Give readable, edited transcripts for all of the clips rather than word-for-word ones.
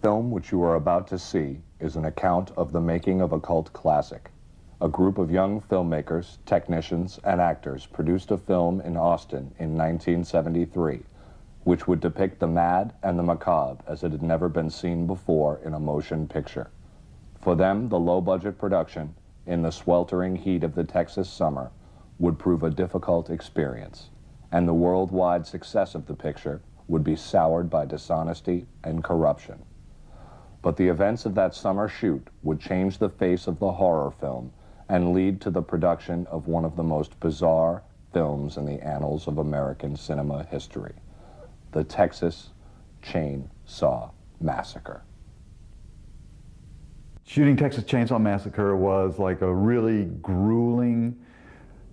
film which you are about to see is an account of the making of a cult classic. A group of young filmmakers, technicians, and actors produced a film in Austin in 1973, which would depict the mad and the macabre as it had never been seen before in a motion picture. For them, the low-budget production, in the sweltering heat of the Texas summer, would prove a difficult experience, and the worldwide success of the picture would be soured by dishonesty and corruption. But the events of that summer shoot would change the face of the horror film and lead to the production of one of the most bizarre films in the annals of American cinema history, the Texas Chainsaw Massacre. Shooting Texas Chainsaw Massacre was like a really grueling,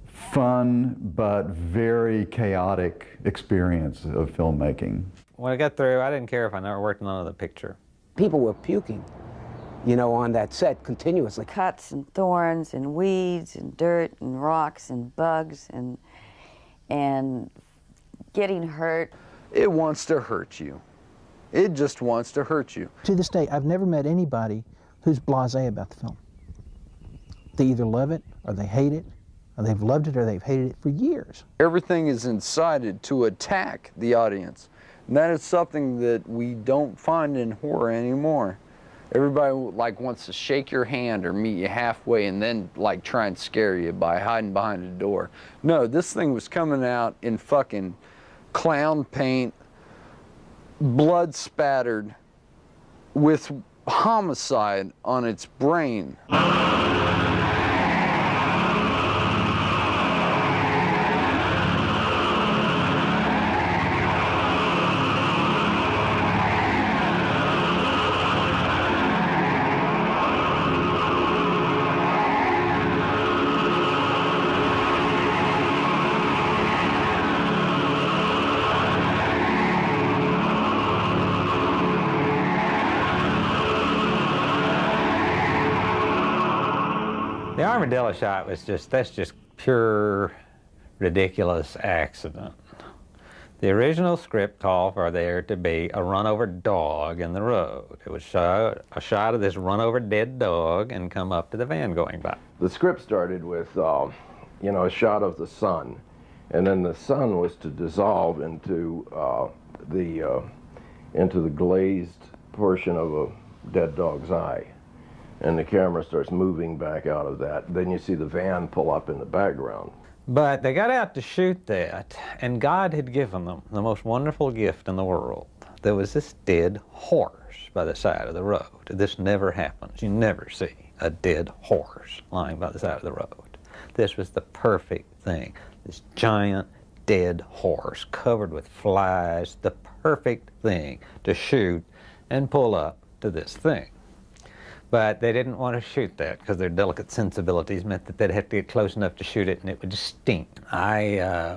fun, but very chaotic experience of filmmaking. When I got through, I didn't care if I never worked on another picture. People were puking, you know, on that set continuously. Cuts and thorns and weeds and dirt and rocks and bugs and getting hurt. It wants to hurt you. It just wants to hurt you. To this day, I've never met anybody who's blasé about the film. They either love it or they hate it, or they've loved it or they've hated it for years. Everything is incited to attack the audience. And that is something that we don't find in horror anymore. Everybody like wants to shake your hand or meet you halfway and then like try and scare you by hiding behind a door. No, this thing was coming out in fucking clown paint, blood spattered, with homicide on its brain. The armadillo shot was that's just pure ridiculous accident. The original script called for there to be a run-over dog in the road. It was a shot of this run-over dead dog and come up to the van going by. The script started with, you know, a shot of the sun, and then the sun was to dissolve into the glazed portion of a dead dog's eye. And the camera starts moving back out of that. Then you see the van pull up in the background. But they got out to shoot that, and God had given them the most wonderful gift in the world. There was this dead horse by the side of the road. This never happens. You never see a dead horse lying by the side of the road. This was the perfect thing. This giant dead horse covered with flies, the perfect thing to shoot and pull up to this thing. But they didn't want to shoot that because their delicate sensibilities meant that they'd have to get close enough to shoot it and it would just stink. I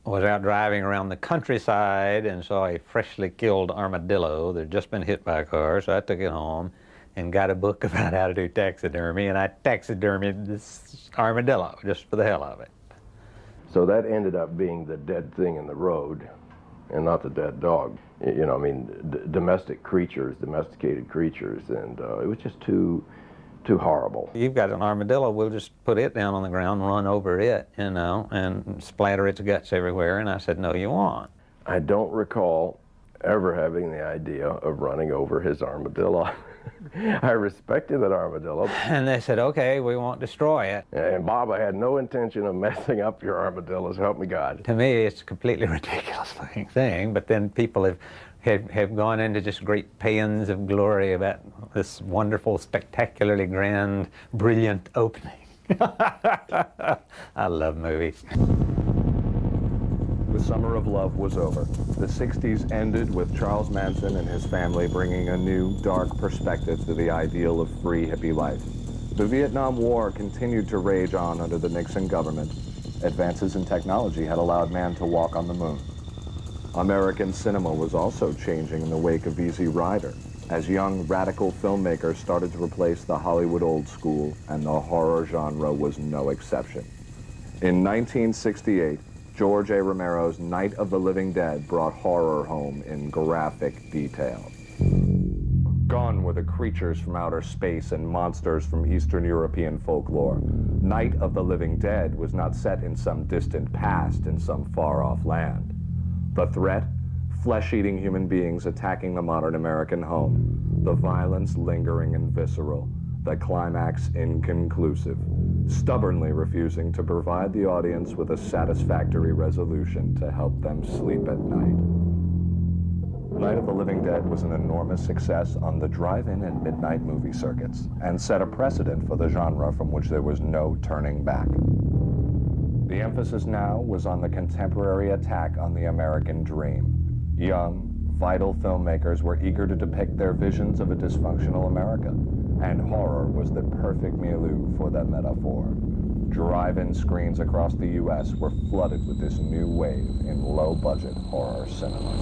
was out driving around the countryside and saw a freshly killed armadillo that had just been hit by a car, so I took it home and got a book about how to do taxidermy, and I taxidermied this armadillo just for the hell of it. So that ended up being the dead thing in the road and not the dead dog. You know, I mean, domestic creatures, domesticated creatures, and it was just too horrible. You've got an armadillo, we'll just put it down on the ground, run over it, you know, and splatter its guts everywhere, and I said, no, you won't. I don't recall ever having the idea of running over his armadillo. I respected that armadillo. And they said, okay, we won't destroy it. And Bob, I had no intention of messing up your armadillos, help me God. To me, it's a completely ridiculous looking thing, but then people have gone into just great paeans of glory about this wonderful, spectacularly grand, brilliant opening. I love movies. The summer of love was over. The 60s ended with Charles Manson and his family bringing a new, dark perspective to the ideal of free hippie life. The Vietnam War continued to rage on under the Nixon government. Advances in technology had allowed man to walk on the moon. American cinema was also changing in the wake of Easy Rider, as young, radical filmmakers started to replace the Hollywood old school, and the horror genre was no exception. In 1968, George A. Romero's Night of the Living Dead brought horror home in graphic detail. Gone were the creatures from outer space and monsters from Eastern European folklore. Night of the Living Dead was not set in some distant past in some far-off land. The threat? Flesh-eating human beings attacking the modern American home. The violence lingering and visceral. The climax inconclusive. Stubbornly refusing to provide the audience with a satisfactory resolution to help them sleep at night. Night of the Living Dead was an enormous success on the drive-in and midnight movie circuits, and set a precedent for the genre from which there was no turning back. The emphasis now was on the contemporary attack on the American dream. Young, vital filmmakers were eager to depict their visions of a dysfunctional America, and horror was the perfect milieu for that metaphor. Drive-in screens across the U.S. were flooded with this new wave in low-budget horror cinema.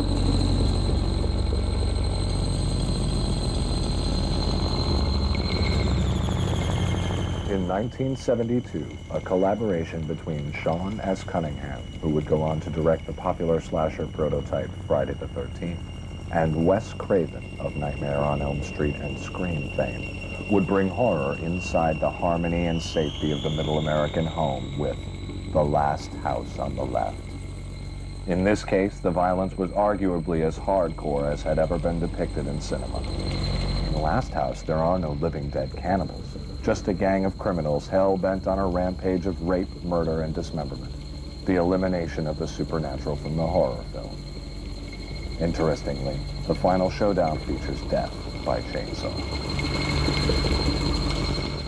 In 1972, a collaboration between Sean S. Cunningham, who would go on to direct the popular slasher prototype Friday the 13th, and Wes Craven of Nightmare on Elm Street and Scream fame, would bring horror inside the harmony and safety of the middle American home with The Last House on the Left. In this case, the violence was arguably as hardcore as had ever been depicted in cinema. In The Last House, there are no living dead cannibals, just a gang of criminals hell-bent on a rampage of rape, murder, and dismemberment. The elimination of the supernatural from the horror film. Interestingly, the final showdown features death by chainsaw.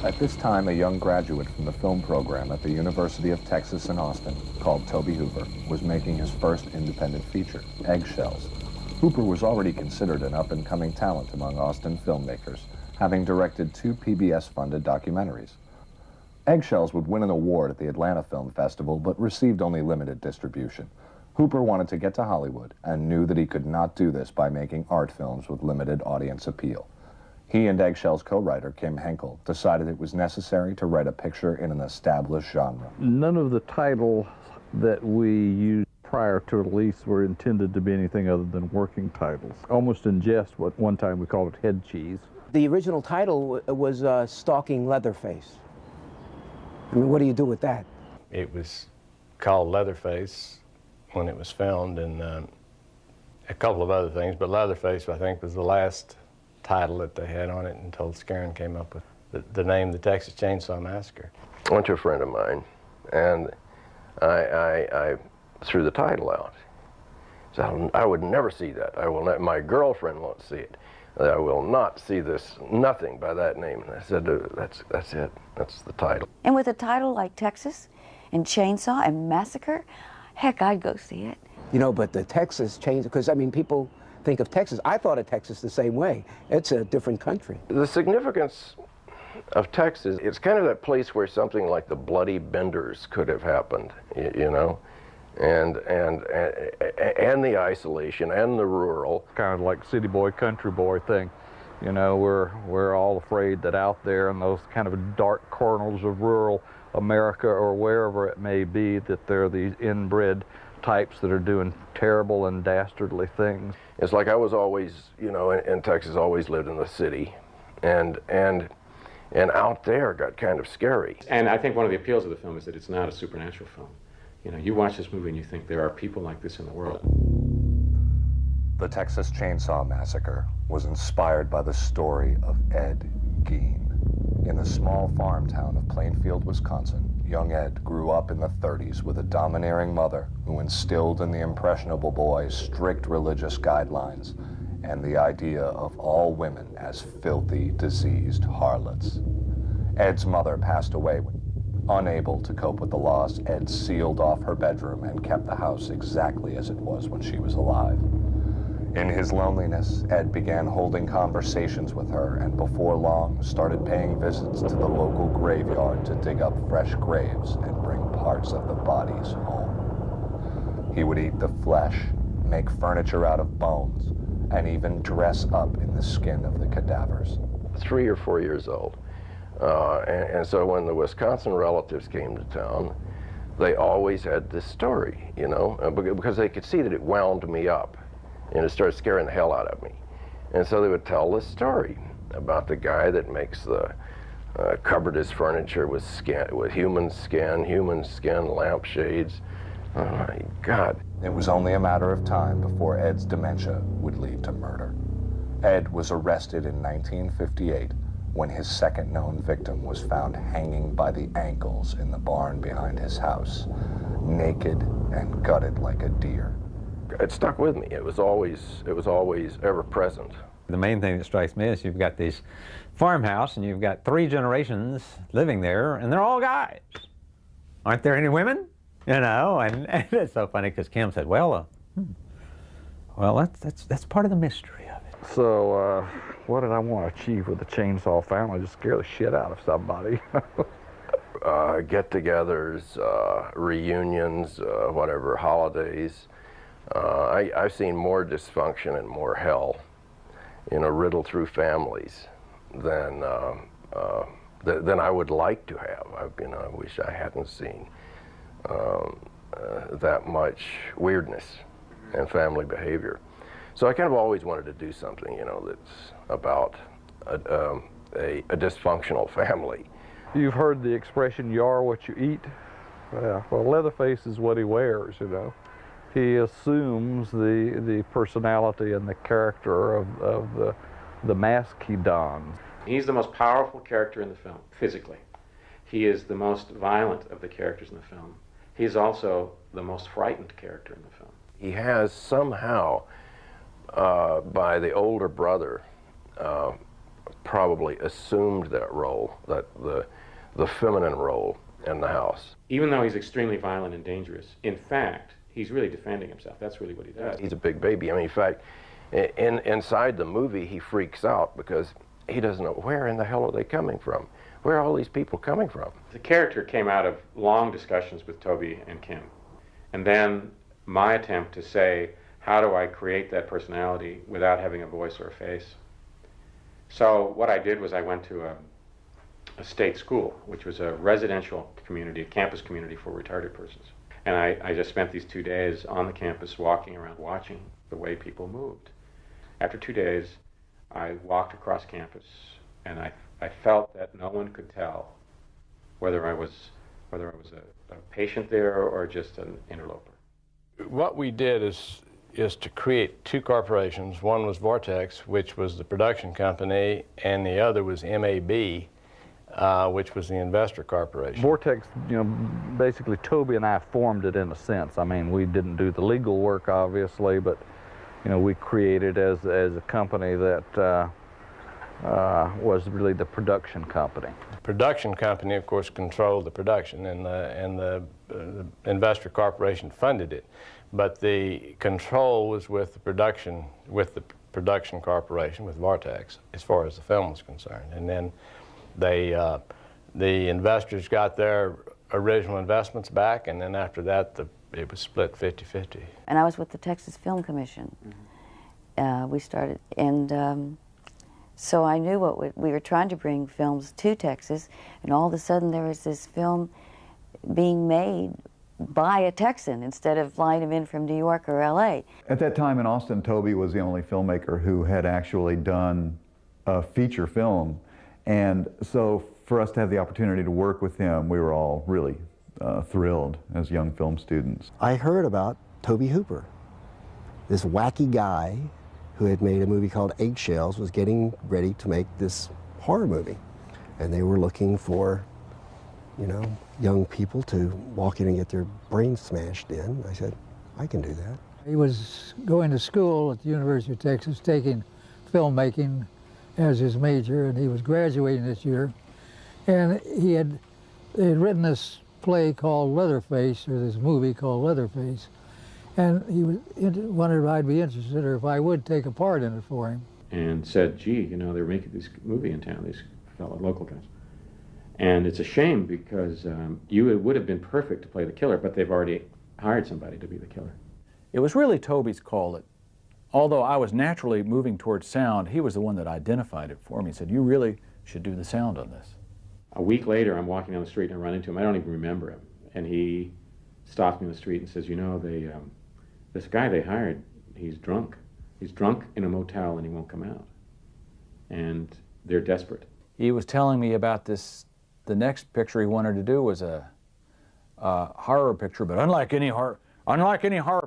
At this time, a young graduate from the film program at the University of Texas in Austin, called Toby Hooper, was making his first independent feature, Eggshells. Hooper was already considered an up-and-coming talent among Austin filmmakers, having directed 2 PBS-funded documentaries. Eggshells would win an award at the Atlanta Film Festival, but received only limited distribution. Hooper wanted to get to Hollywood and knew that he could not do this by making art films with limited audience appeal. He and Eggshells co-writer Kim Henkel decided it was necessary to write a picture in an established genre. None of the titles that we used prior to release were intended to be anything other than working titles. Almost in jest, what one time we called it head cheese. The original title was Stalking Leatherface. I mean, what do you do with that? It was called Leatherface when it was filmed, and a couple of other things, but Leatherface, I think, was the last title that they had on it until Scarin came up with the name, the Texas Chainsaw Massacre. I went to a friend of mine, and I threw the title out. So I would never see that. I will not, my girlfriend won't see it. I will not see this, nothing by that name. And I said, that's it, that's the title. And with a title like Texas and Chainsaw and Massacre, heck, I'd go see it. You know, but the Texas Chainsaw, because I mean, people think of Texas. I thought of Texas the same way. It's a different country. The significance of Texas, it's kind of that place where something like the Bloody Benders could have happened, you know? And the isolation and the rural. Kind of like city boy, country boy thing. You know, we're all afraid that out there in those kind of dark corners of rural America or wherever it may be, that there are these inbred types that are doing terrible and dastardly things. It's like I was always, you know, in Texas, always lived in the city, and out there got kind of scary. And I think one of the appeals of the film is that it's not a supernatural film. You know, you watch this movie and you think there are people like this in the world. The Texas Chainsaw Massacre was inspired by the story of Ed Gein. In the small farm town of Plainfield, Wisconsin, young Ed grew up in the 30s with a domineering mother who instilled in the impressionable boy strict religious guidelines and the idea of all women as filthy, diseased harlots. Ed's mother passed away. Unable to cope with the loss, Ed sealed off her bedroom and kept the house exactly as it was when she was alive. In his loneliness, Ed began holding conversations with her and before long started paying visits to the local graveyard to dig up fresh graves and bring parts of the bodies home. He would eat the flesh, make furniture out of bones, and even dress up in the skin of the cadavers. 3 or 4 years old. And so when the Wisconsin relatives came to town, they always had this story, you know, because they could see that it wound me up, and it started scaring the hell out of me. And so they would tell the story about the guy that makes the covered his furniture with human skin lampshades. Oh my God. It was only a matter of time before Ed's dementia would lead to murder. Ed was arrested in 1958 when his second known victim was found hanging by the ankles in the barn behind his house, naked and gutted like a deer. It stuck with me. It was always ever present. The main thing that strikes me is you've got this farmhouse and you've got 3 generations living there, and they're all guys. Aren't there any women? You know, and it's so funny because Kim said, well, that's part of the mystery of it. So, what did I want to achieve with the Chainsaw family? Just scare the shit out of somebody. Get-togethers, reunions, whatever, holidays. I've seen more dysfunction and more hell, riddled through families than I would like to have. I wish I hadn't seen that much weirdness and family behavior. So I kind of always wanted to do something, that's about a dysfunctional family. You've heard the expression, "You are what you eat." Yeah, well, Leatherface is what he wears, He assumes the personality and the character of the mask he dons. He's the most powerful character in the film, physically. He is the most violent of the characters in the film. He's also the most frightened character in the film. He has somehow, by the older brother, probably assumed that role, that the feminine role in the house. Even though he's extremely violent and dangerous, in fact, he's really defending himself. That's really what he does. He's a big baby. I mean, in fact, inside the movie, he freaks out because he doesn't know where in the hell are they coming from? Where are all these people coming from? The character came out of long discussions with Toby and Kim. And then my attempt to say, how do I create that personality without having a voice or a face? So what I did was I went to a state school, which was a residential community, a campus community for retarded persons. And I just spent these 2 days on the campus walking around, watching the way people moved. After 2 days, I walked across campus, and I felt that no one could tell whether I was a patient there or just an interloper. What we did is to create 2 corporations. One was Vortex, which was the production company, and the other was MAB, which was the investor corporation. Vortex, basically Toby and I formed it in a sense. I mean, we didn't do the legal work, obviously, but, we created as a company that was really the production company. The production company, of course, controlled the production, and the investor corporation funded it. But the control was with the production corporation, with Vortex, as far as the film was concerned. And then the investors got their original investments back, and then after that, it was split 50-50. And I was with the Texas Film Commission. We started, and so I knew we were trying to bring films to Texas, and all of a sudden there was this film being made by a Texan instead of flying him in from New York or LA. At that time in Austin, Toby was the only filmmaker who had actually done a feature film. And so for us to have the opportunity to work with him, we were all really thrilled as young film students. I heard about Tobe Hooper, this wacky guy who had made a movie called Eggshells, was getting ready to make this horror movie. And they were looking for, young people to walk in and get their brains smashed in. I said, I can do that. He was going to school at the University of Texas, taking filmmaking as his major, and he was graduating this year. And they had written this play called Leatherface, or this movie called Leatherface, and he wondered if I'd be interested or if I would take a part in it for him. And said, gee, they're making this movie in town, these fellow local guys. And it's a shame because you would have been perfect to play the killer, but they've already hired somebody to be the killer. It was really Toby's call that, although I was naturally moving towards sound, he was the one that identified it for me. He said, you really should do the sound on this. A week later, I'm walking down the street and I run into him. I don't even remember him. And he stopped me in the street and says, this guy they hired, he's drunk. He's drunk in a motel and he won't come out. And they're desperate. He was telling me about this, the next picture he wanted to do was a horror picture, but unlike any horror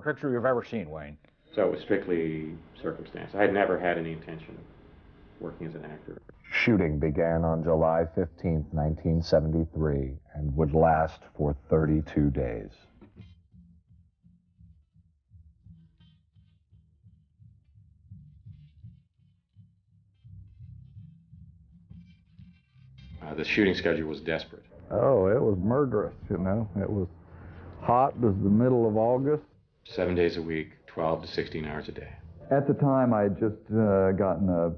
picture you've ever seen, Wayne. So it was strictly circumstance. I had never had any intention of working as an actor. Shooting began on July 15, 1973, and would last for 32 days. The shooting schedule was desperate. Oh, it was murderous, you know. It was hot as the middle of August. 7 days a week, 12 to 16 hours a day. At the time, I had just gotten a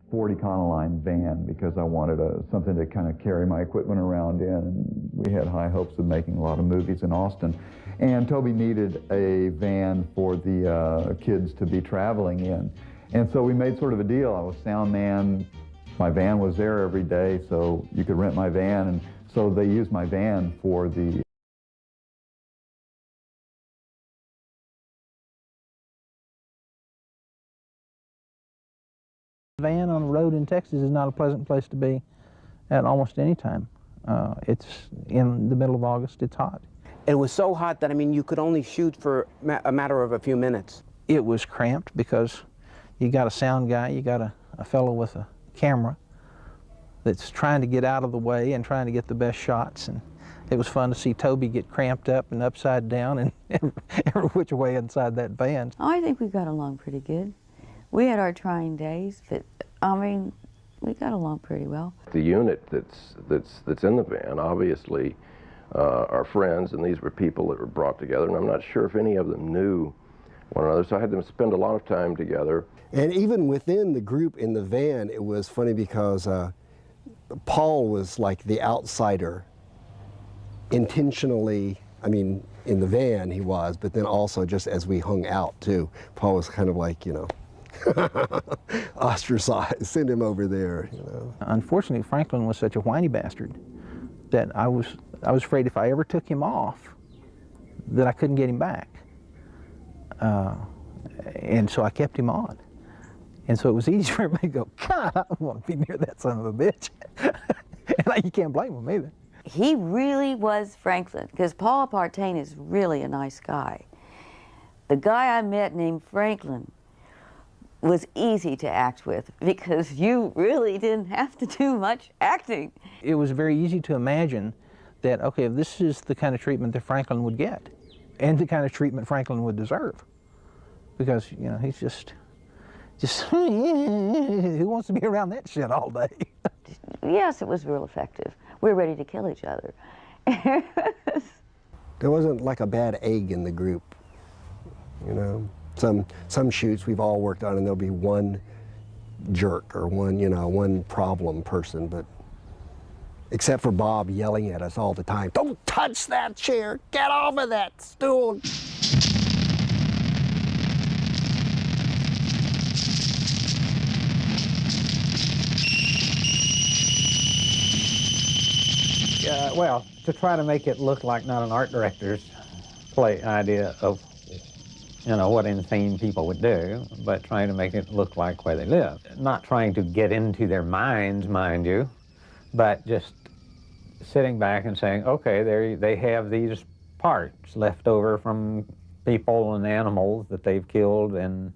40 Econoline van because I wanted something to kind of carry my equipment around in. And we had high hopes of making a lot of movies in Austin. And Toby needed a van for the kids to be traveling in. And so we made sort of a deal. I was sound man. My van was there every day, so you could rent my van. And so they used my van for the van on the road in Texas is not a pleasant place to be at almost any time. It's in the middle of August, it's hot. It was so hot that, I mean, you could only shoot for a matter of a few minutes. It was cramped because you got a sound guy, you got a fellow with a camera that's trying to get out of the way and trying to get the best shots. And it was fun to see Toby get cramped up and upside down and every which way inside that van. I think we got along pretty good. We had our trying days, but I mean, we got along pretty well. The unit that's in the van obviously are friends, and these were people that were brought together, and I'm not sure if any of them knew one another, so I had them spend a lot of time together. And even within the group in the van, it was funny because Paul was like the outsider, intentionally. I mean, in the van he was, but then also just as we hung out too, Paul was kind of like, you know, ostracized, send him over there, you know. Unfortunately, Franklin was such a whiny bastard that I was afraid if I ever took him off that I couldn't get him back. And so I kept him on. And so it was easy for me to go, God, I don't want to be near that son of a bitch. And you can't blame him either. He really was Franklin, because Paul Partain is really a nice guy. The guy I met named Franklin was easy to act with because you really didn't have to do much acting. It was very easy to imagine that, okay, this is the kind of treatment that Franklin would get and the kind of treatment Franklin would deserve. Because, you know, he's just who wants to be around that shit all day? Yes, it was real effective. We were ready to kill each other. There wasn't like a bad egg in the group, you know. Some shoots we've all worked on, and there'll be one jerk or one, you know, one problem person, but except for Bob yelling at us all the time, don't touch that chair, get off of that stool. Well, to try to make it look like not an art director's idea of, you know, what insane people would do, but trying to make it look like where they live. Not trying to get into their minds, mind you, but just sitting back and saying, okay, they have these parts left over from people and animals that they've killed, and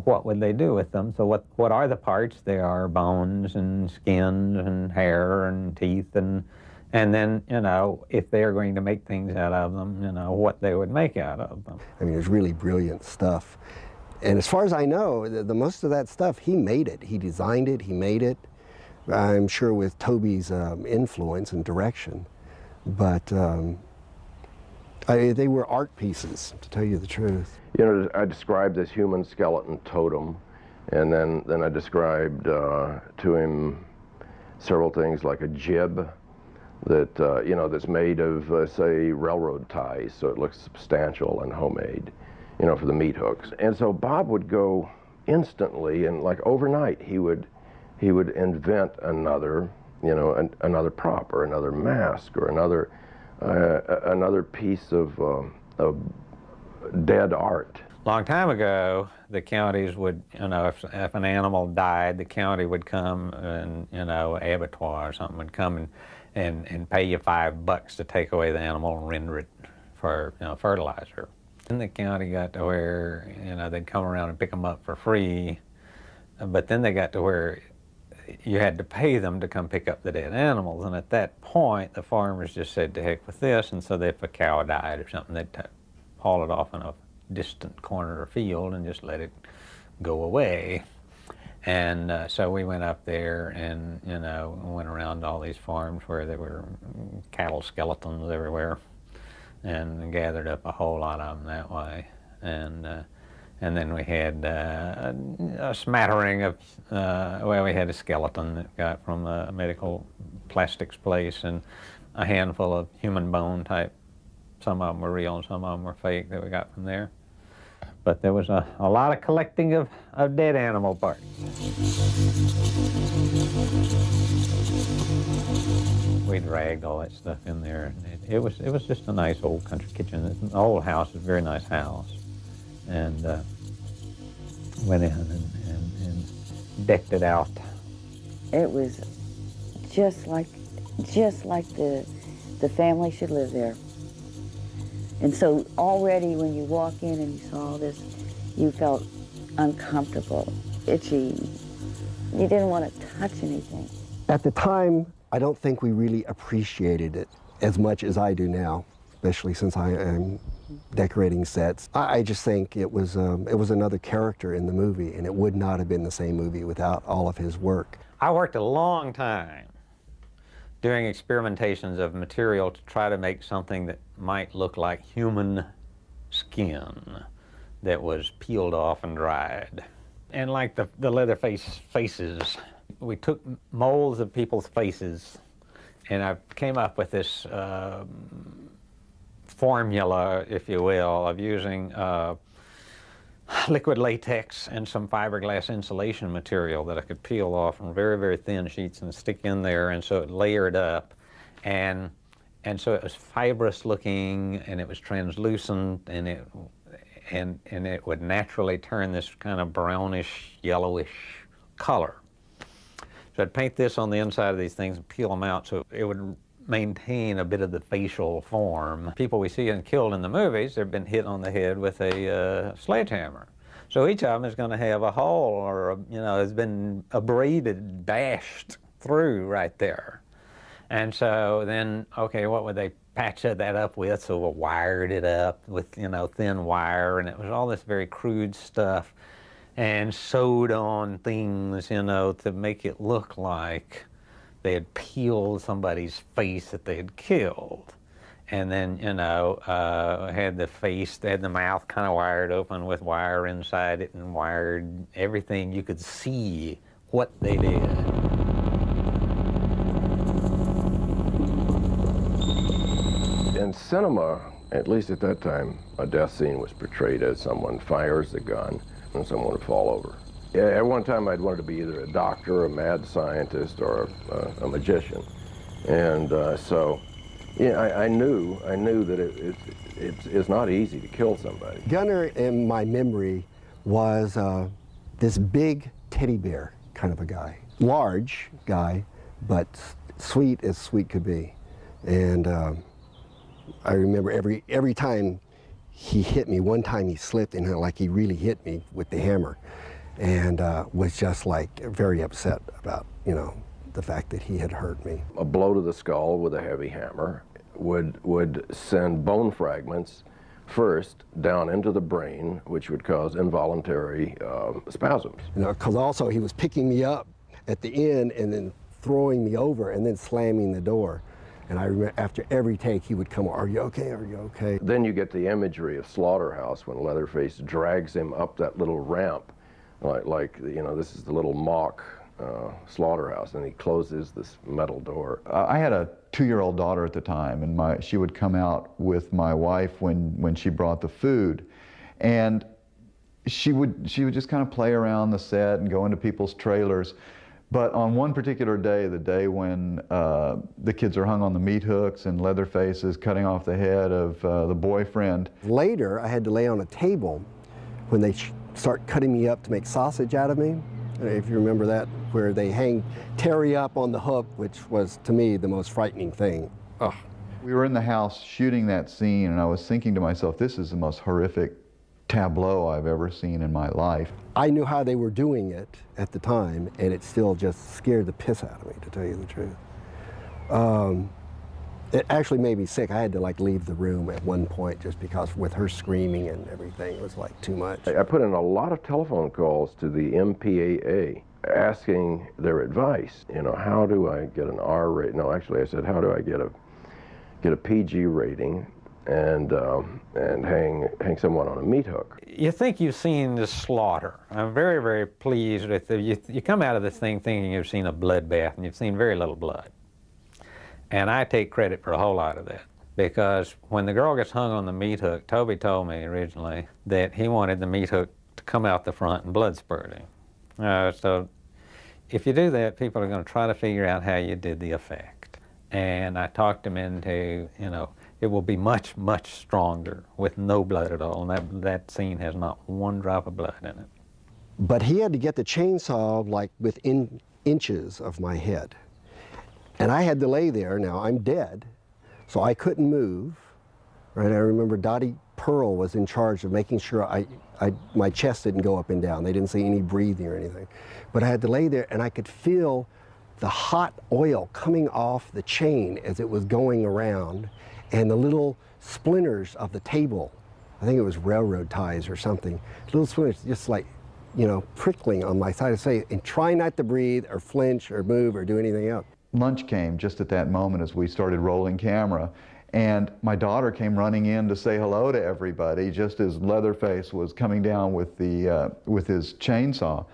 what would they do with them? So what are the parts? They are bones and skin and hair and teeth, and then, you know, if they're going to make things out of them, you know, what they would make out of them. I mean, it's really brilliant stuff. And as far as I know, the most of that stuff, he made it. He designed it, he made it. I'm sure with Toby's influence and direction. But they were art pieces, to tell you the truth. You know, I described this human skeleton totem, and then I described to him several things like a jib that, you know, that's made of, say, railroad ties, so it looks substantial and homemade, you know, for the meat hooks. And so Bob would go instantly, and like overnight, he would invent another, you know, another prop or another mask or another piece of dead art. Long time ago, the counties would, you know, if an animal died, the county would come and, you know, abattoir or something would come and pay you $5 to take away the animal and render it for, you know, fertilizer. Then the county got to where, you know, they'd come around and pick them up for free, but then they got to where you had to pay them to come pick up the dead animals, and at that point, the farmers just said, to heck with this, and so if a cow died or something, they'd haul it off in a distant corner or field and just let it go away. And so we went up there and, you know, went around to all these farms where there were cattle skeletons everywhere and gathered up a whole lot of them that way. And then we had a smattering of, well, we had a skeleton that got from a medical plastics place and a handful of human bone type. Some of them were real and some of them were fake that we got from there. But there was a lot of collecting of dead animal parts. We dragged all that stuff in there. It was just a nice old country kitchen. An old house, a very nice house. And went in and decked it out. It was just like the family should live there. And so already when you walk in and you saw this, you felt uncomfortable, itchy. You didn't want to touch anything. At the time, I don't think we really appreciated it as much as I do now, especially since I am decorating sets. I just think it was another character in the movie, and it would not have been the same movie without all of his work. I worked a long time doing experimentations of material to try to make something that might look like human skin that was peeled off and dried. And like the Leatherface faces, we took molds of people's faces, and I came up with this formula, if you will, of using liquid latex and some fiberglass insulation material that I could peel off in very, very thin sheets and stick in there, and so it layered up, and so it was fibrous looking, and it was translucent, and it would naturally turn this kind of brownish, yellowish color. So I'd paint this on the inside of these things and peel them out so it would maintain a bit of the facial form. People we see and killed in the movies, they've been hit on the head with a sledgehammer. So each of them is going to have a hole or, you know, has been abraded, bashed through right there. And so then, okay, what would they patch that up with? So we wired it up with, you know, thin wire, and it was all this very crude stuff, and sewed on things, you know, to make it look like they had peeled somebody's face that they had killed. And then, you know, had the face, they had the mouth kind of wired open with wire inside it and wired everything. You could see what they did. In cinema, at least at that time, a death scene was portrayed as someone fires the gun and someone would fall over. Yeah, at one time I'd wanted to be either a doctor, a mad scientist, or a magician. And so, yeah, I knew that it's not easy to kill somebody. Gunnar, in my memory, was this big teddy bear kind of a guy. Large guy, but sweet as sweet could be. And I remember every time he hit me, one time he slipped and like he really hit me with the hammer, and was just like very upset about, you know, the fact that he had hurt me. A blow to the skull with a heavy hammer would send bone fragments first down into the brain, which would cause involuntary spasms. You know, because also he was picking me up at the end and then throwing me over and then slamming the door. And I remember after every take he would come, "Are you okay? Are you okay?" Then you get the imagery of Slaughterhouse when Leatherface drags him up that little ramp, like you know, this is the little mock slaughterhouse, and he closes this metal door. I had a 2-year-old daughter at the time, and she would come out with my wife when she brought the food, and she would just kind of play around the set and go into people's trailers. But on one particular day, the day when the kids are hung on the meat hooks and Leatherface is cutting off the head of the boyfriend. Later, I had to lay on a table when they start cutting me up to make sausage out of me. If you remember that, where they hang Terry up on the hook, which was, to me, the most frightening thing. Ugh. We were in the house shooting that scene, and I was thinking to myself, this is the most horrific tableau I've ever seen in my life. I knew how they were doing it at the time, and it still just scared the piss out of me, to tell you the truth. It actually made me sick. I had to like leave the room at one point just because with her screaming and everything, it was like too much. I put in a lot of telephone calls to the MPAA asking their advice. You know, how do I get an R rating? No, actually I said, how do I get a PG rating and hang someone on a meat hook? You think you've seen the slaughter. I'm very, very pleased with it. You come out of this thing thinking you've seen a bloodbath, and you've seen very little blood. And I take credit for a whole lot of that, because when the girl gets hung on the meat hook, Toby told me originally that he wanted the meat hook to come out the front and blood spurting. So if you do that, people are going to try to figure out how you did the effect. And I talked him into, you know, it will be much, much stronger with no blood at all. And that scene has not one drop of blood in it. But he had to get the chainsaw like within inches of my head. And I had to lay there. Now I'm dead, so I couldn't move. Right? I remember Dottie Pearl was in charge of making sure my chest didn't go up and down. They didn't see any breathing or anything. But I had to lay there, and I could feel the hot oil coming off the chain as it was going around, and the little splinters of the table. I think it was railroad ties or something. Little splinters just like, you know, prickling on my side of the face, and try not to breathe or flinch or move or do anything else. Lunch came just at that moment as we started rolling camera, and my daughter came running in to say hello to everybody just as Leatherface was coming down with his chainsaw.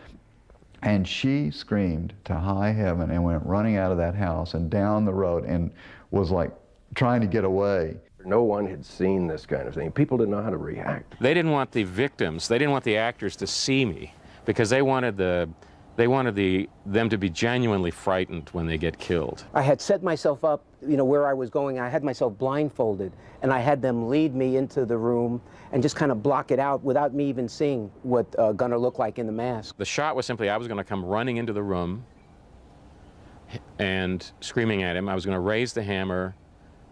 And she screamed to high heaven and went running out of that house and down the road and was like trying to get away. No one had seen this kind of thing. People didn't know how to react. They didn't want the victims, they didn't want the actors to see me, because they wanted them to be genuinely frightened when they get killed. I had set myself up, you know, where I was going. I had myself blindfolded, and I had them lead me into the room and just kind of block it out without me even seeing what Gunnar looked like in the mask. The shot was simply, I was going to come running into the room and screaming at him. I was going to raise the hammer.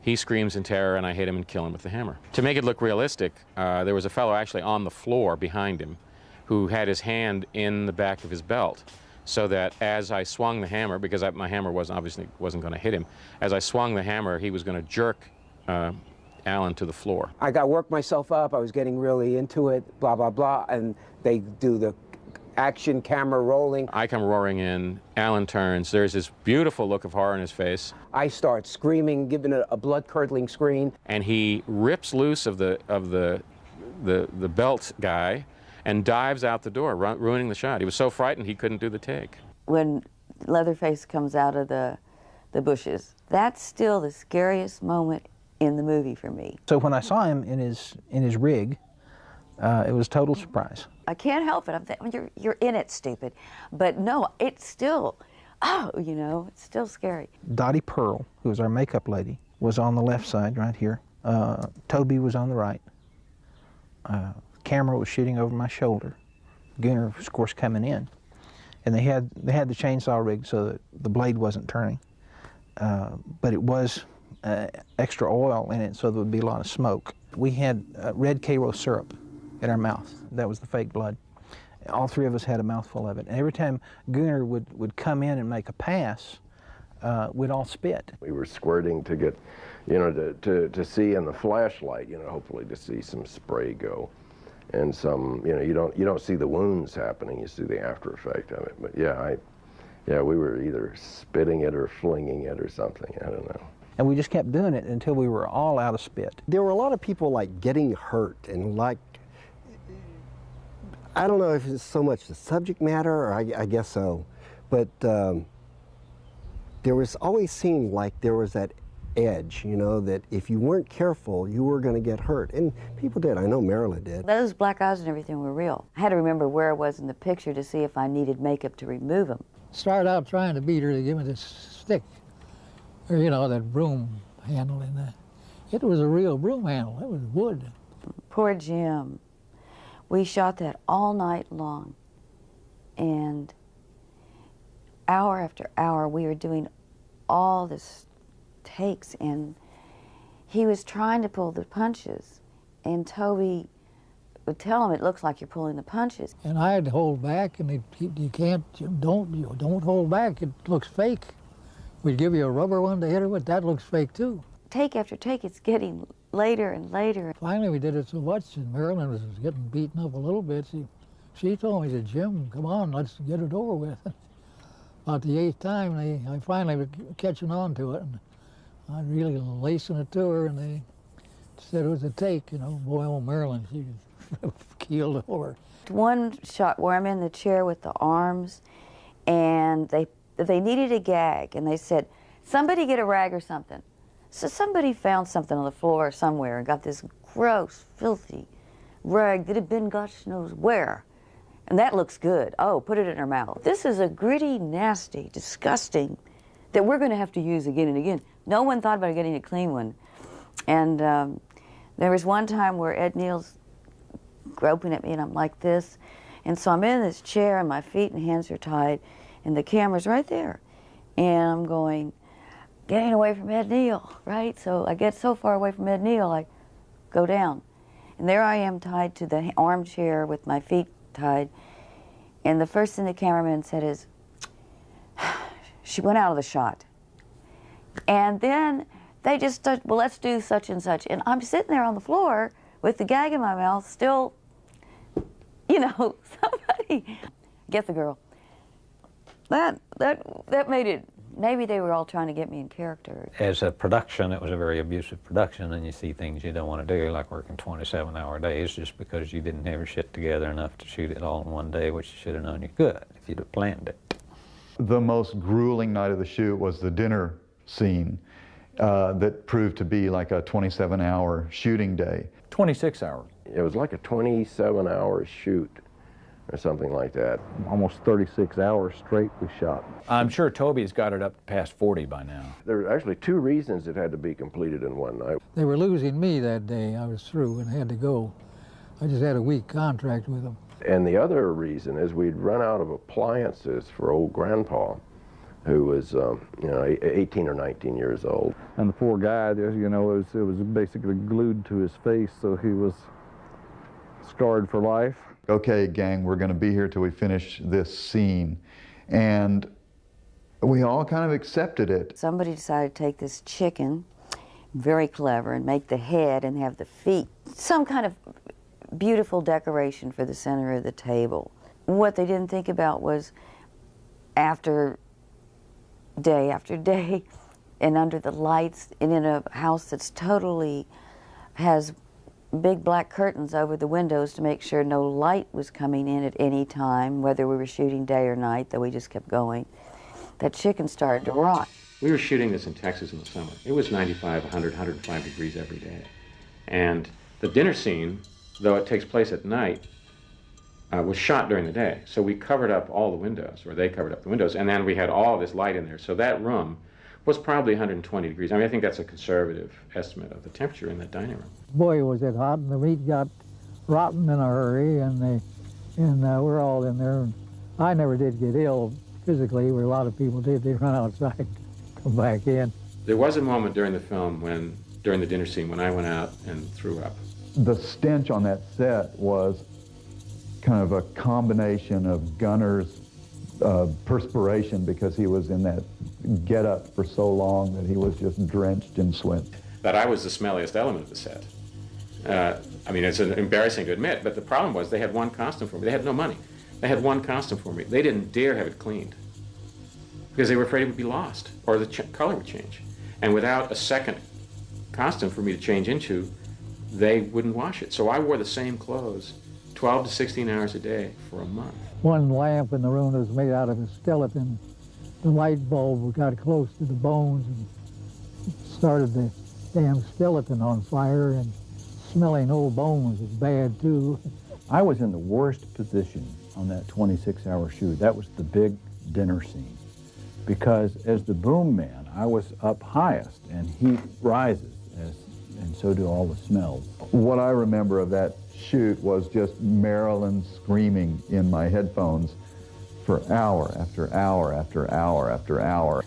He screams in terror, and I hit him and kill him with the hammer. To make it look realistic, there was a fellow actually on the floor behind him who had his hand in the back of his belt, so that as I swung the hammer, because my hammer obviously wasn't going to hit him, as I swung the hammer, he was going to jerk Alan to the floor. I got worked myself up. I was getting really into it, blah, blah, blah, and they do the action camera rolling. I come roaring in, Alan turns, there's this beautiful look of horror in his face. I start screaming, giving it a blood-curdling scream. And he rips loose of the belt guy and dives out the door, ruining the shot. He was so frightened he couldn't do the take. When Leatherface comes out of the bushes, that's still the scariest moment in the movie for me. So when I saw him in his rig, it was a total surprise. I can't help it. I'm thinking, you're in it, stupid. But no, it's still, you know, it's still scary. Dottie Pearl, who was our makeup lady, was on the left side right here. Toby was on the right. Camera was shooting over my shoulder. Gunnar was, of course, coming in. And they had the chainsaw rigged so that the blade wasn't turning. But it was extra oil in it, so there would be a lot of smoke. We had red Karo syrup in our mouth. That was the fake blood. All three of us had a mouthful of it. And every time Gunnar would come in and make a pass, we'd all spit. We were squirting to get, you know, to see in the flashlight, you know, hopefully to see some spray go. And some, you know, you don't see the wounds happening, you see the after effect of it. But yeah, we were either spitting it or flinging it or something, I don't know. And we just kept doing it until we were all out of spit. There were a lot of people like getting hurt, and like, I don't know if it's so much the subject matter, or I guess so, but there was always seemed like there was that edge, you know, that if you weren't careful, you were going to get hurt. And people did. I know Marilyn did. Those black eyes and everything were real. I had to remember where I was in the picture to see if I needed makeup to remove them. Started out trying to beat her to give me this stick, or, you know, that broom handle in there. It was a real broom handle. It was wood. Poor Jim. We shot that all night long, and hour after hour we were doing all this takes, and he was trying to pull the punches, and Toby would tell him, it looks like you're pulling the punches. And I had to hold back, and don't hold back, it looks fake. We'd give you a rubber one to hit her with, that looks fake too. Take after take, it's getting later and later. Finally we did it so much, and Marilyn was getting beaten up a little bit. She told me, she said, Jim, come on, let's get it over with. About the 8th time, I finally was catching on to it, and I really lacing it to her, and they said it was a take, you know. Boy, old Marilyn, she was keeled over. One shot where I'm in the chair with the arms, and they needed a gag, and they said, somebody get a rag or something. So somebody found something on the floor somewhere and got this gross, filthy rag that had been gosh knows where. And that looks good. Oh, put it in her mouth. This is a gritty, nasty, disgusting that we're going to have to use again and again. No one thought about getting a clean one. And there was one time where Ed Neal's groping at me, and I'm like this. And so I'm in this chair, and my feet and hands are tied, and the camera's right there. And I'm going, getting away from Ed Neal, right? So I get so far away from Ed Neal, I go down. And there I am tied to the armchair with my feet tied. And the first thing the cameraman said is, she went out of the shot. And then they just said, well, let's do such and such. And I'm sitting there on the floor with the gag in my mouth, still, you know, somebody, get the girl. That made it, maybe they were all trying to get me in character. As a production, it was a very abusive production, and you see things you don't want to do, like working 27-hour days just because you didn't have your shit together enough to shoot it all in one day, which you should have known you could if you'd have planned it. The most grueling night of the shoot was the dinner scene that proved to be like a 27-hour shooting day. 26 hours. It was like a 27-hour shoot or something like that. Almost 36 hours straight we shot. I'm sure Toby's got it up past 40 by now. There were actually 2 reasons it had to be completed in one night. They were losing me that day. I was through and had to go. I just had a week contract with them. And the other reason is we'd run out of appliances for old Grandpa, who was, you know, 18 or 19 years old. And the poor guy, you know, it was basically glued to his face, so he was scarred for life. Okay, gang, we're going to be here till we finish this scene. And we all kind of accepted it. Somebody decided to take this chicken, very clever, and make the head and have the feet, some kind of beautiful decoration for the center of the table. What they didn't think about was after day, and under the lights, and in a house that's totally has big black curtains over the windows to make sure no light was coming in at any time, whether we were shooting day or night, though we just kept going. That chicken started to rot. We were shooting this in Texas in the summer. It was 95, 100, 105 degrees every day. And the dinner scene, though it takes place at night, was shot during the day. So we covered up all the windows, or they covered up the windows, and then we had all this light in there. So that room was probably 120 degrees. I mean, I think that's a conservative estimate of the temperature in that dining room. Boy, was it hot, and the meat got rotten in a hurry, and we're all in there. And I never did get ill physically, where a lot of people did. They run outside, come back in. There was a moment during the film during the dinner scene, when I went out and threw up. The stench on that set was kind of a combination of Gunner's perspiration, because he was in that get-up for so long that he was just drenched in sweat. That I was the smelliest element of the set. I mean, it's embarrassing to admit, but the problem was they had one costume for me. They had no money. They had one costume for me. They didn't dare have it cleaned because they were afraid it would be lost or the color would change. And without a second costume for me to change into, they wouldn't wash it. So I wore the same clothes 12 to 16 hours a day for a month. One lamp in the room was made out of a skeleton. The light bulb got close to the bones and started the damn skeleton on fire, and smelling old bones was bad too. I was in the worst position on that 26-hour shoot. That was the big dinner scene. Because as the boom man, I was up highest, and heat rises as and so do all the smells. What I remember of that shoot was just Marilyn screaming in my headphones for hour after hour after hour after hour.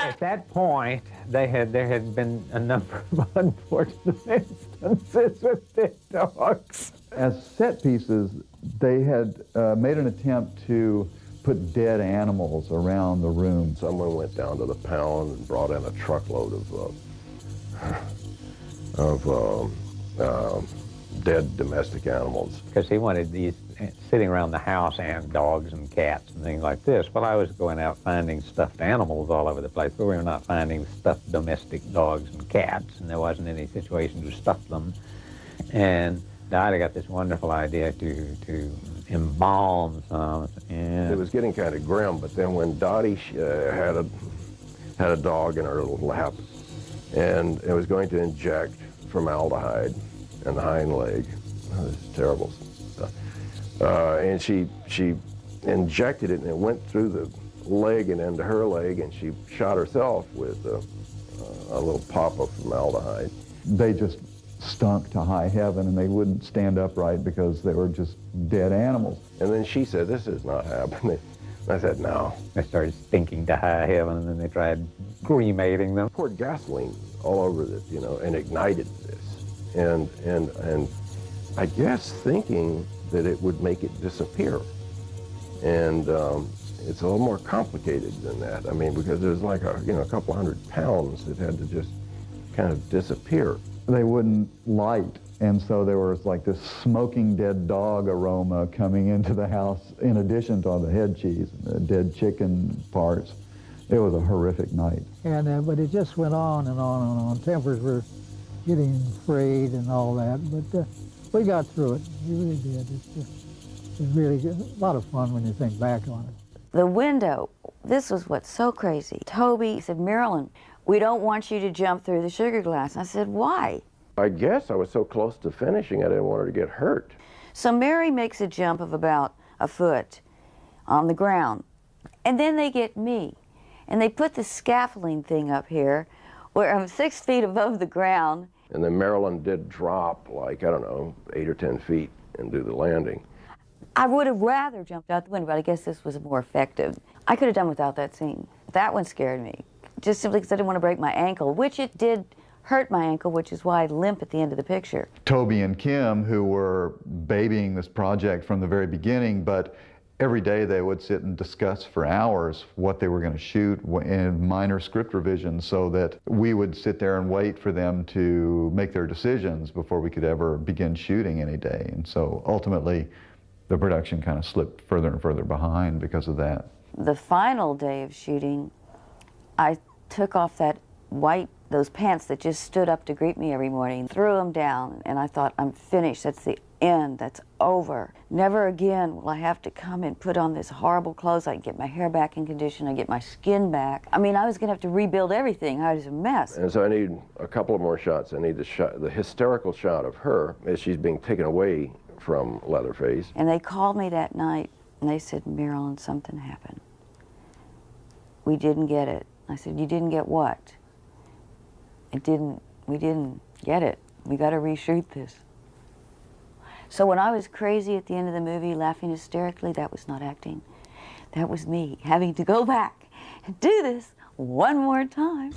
At that point, there had been a number of unfortunate instances with dead dogs. As set pieces, they had made an attempt to put dead animals around the room. Someone went down to the pound and brought in a truckload of dead domestic animals. Because he wanted these sitting around the house, and dogs and cats and things like this. Well, I was going out finding stuffed animals all over the place, but we were not finding stuffed domestic dogs and cats, and there wasn't any situation to stuff them. And Dottie got this wonderful idea to embalm some. And it was getting kind of grim, but then when Dottie had a dog in her little lap, and it was going to inject formaldehyde in the hind leg. Oh, this is terrible stuff. And she injected it, and it went through the leg and into her leg, and she shot herself with a little pop of formaldehyde. They just stunk to high heaven, and they wouldn't stand upright because they were just dead animals. And then she said, "This is not happening." I said, "No." They started stinking to high heaven, and then they tried cremating them. Poured gasoline all over it, you know, and ignited this. And I guess thinking that it would make it disappear. And it's a little more complicated than that. I mean, because there's like a couple 100 pounds that had to just kind of disappear. They wouldn't light, and so there was like this smoking dead dog aroma coming into the house in addition to all the head cheese and the dead chicken parts. It was a horrific night. And but it just went on and on and on. Tempers were getting frayed and all that, but we got through it. We really did. It's really good. A lot of fun when you think back on it. The window, this was what's so crazy. Toby said, "Marilyn, we don't want you to jump through the sugar glass." I said, "Why?" I guess I was so close to finishing, I didn't want her to get hurt. So Mary makes a jump of about a foot on the ground, and then they get me. And they put the scaffolding thing up here where I'm 6 feet above the ground. And then Marilyn did drop like, I don't know, 8 or 10 feet and do the landing. I would have rather jumped out the window, but I guess this was more effective. I could have done without that scene. That one scared me, just simply because I didn't want to break my ankle, which it did hurt my ankle, which is why I limp at the end of the picture. Toby and Kim, who were babying this project from the very beginning, but every day they would sit and discuss for hours what they were going to shoot in minor script revisions, so that we would sit there and wait for them to make their decisions before we could ever begin shooting any day. And so ultimately the production kind of slipped further and further behind because of that. The final day of shooting, I took off those pants that just stood up to greet me every morning, threw them down, and I thought, I'm finished. That's the end. That's over. Never again will I have to come and put on this horrible clothes. I get my hair back in condition. I get my skin back. I mean, I was going to have to rebuild everything. I was a mess. And so I need a couple of more shots. I need the hysterical shot of her as she's being taken away from Leatherface. And they called me that night, and they said, "Marilyn, something happened. We didn't get it." I said, "You didn't get what?" We didn't get it. We got to reshoot this. So when I was crazy at the end of the movie, laughing hysterically, that was not acting. That was me having to go back and do this one more time.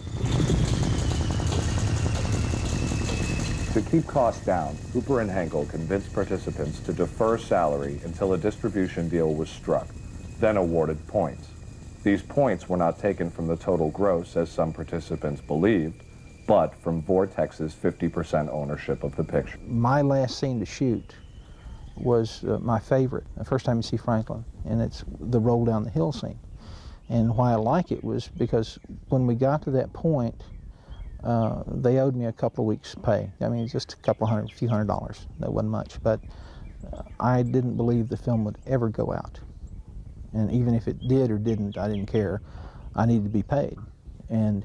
To keep costs down, Hooper and Henkel convinced participants to defer salary until a distribution deal was struck, then awarded points. These points were not taken from the total gross, as some participants believed, but from Vortex's 50% ownership of the picture. My last scene to shoot was my favorite, the first time you see Franklin, and it's the roll down the hill scene. And why I like it was because when we got to that point, they owed me a couple of weeks' pay. I mean, just a few $100. That wasn't much, but I didn't believe the film would ever go out. And even if it did or didn't, I didn't care. I needed to be paid. And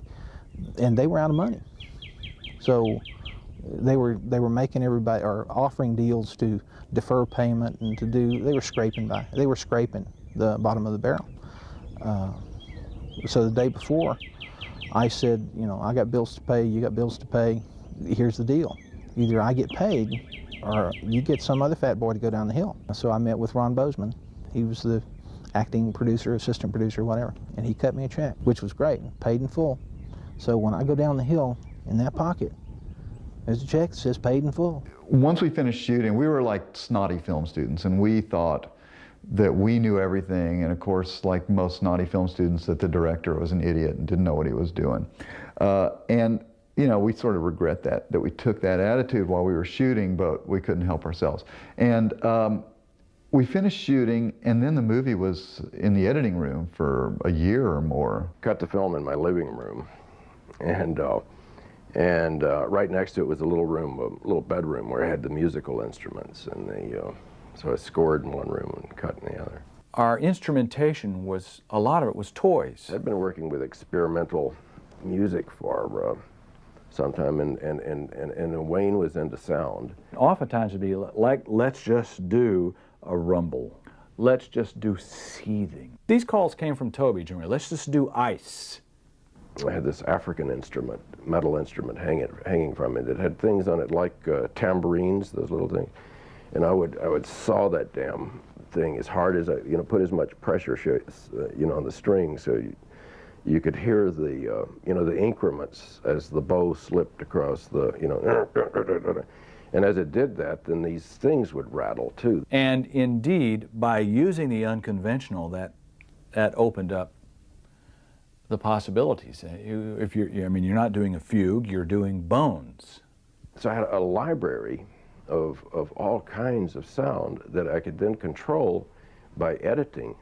they were out of money. So they were making everybody, or offering deals to defer payment and they were scraping the bottom of the barrel. So the day before, I said, you know, I got bills to pay, you got bills to pay. Here's the deal. Either I get paid or you get some other fat boy to go down the hill. So I met with Ron Bozeman. He was the acting producer, assistant producer, whatever. And he cut me a check, which was great, paid in full. So when I go down the hill, in that pocket, there's a check that says paid in full. Once we finished shooting, we were like snotty film students, and we thought that we knew everything, and of course, like most snotty film students, that the director was an idiot and didn't know what he was doing. And you know, we sort of regret that we took that attitude while we were shooting, but we couldn't help ourselves. And we finished shooting, and then the movie was in the editing room for a year or more. Cut the film in my living room, and right next to it was a little room, a little bedroom where I had the musical instruments, and so I scored in one room and cut in the other. Our instrumentation was, a lot of it was toys. I'd been working with experimental music for some time, and Wayne was into sound. Oftentimes it'd be like, let's just do a rumble. Let's just do seething. These calls came from Toby Jr. Let's just do ice. I had this African instrument, metal instrument hanging from it. It had things on it like tambourines, those little things. And I would saw that damn thing as hard as I, put as much pressure, on the string, so you could hear the, the increments as the bow slipped across the, and as it did that, then these things would rattle too. And indeed, by using the unconventional, that opened up the possibilities. If you're not doing a fugue, you're doing bones. So I had a library of all kinds of sound that I could then control by editing.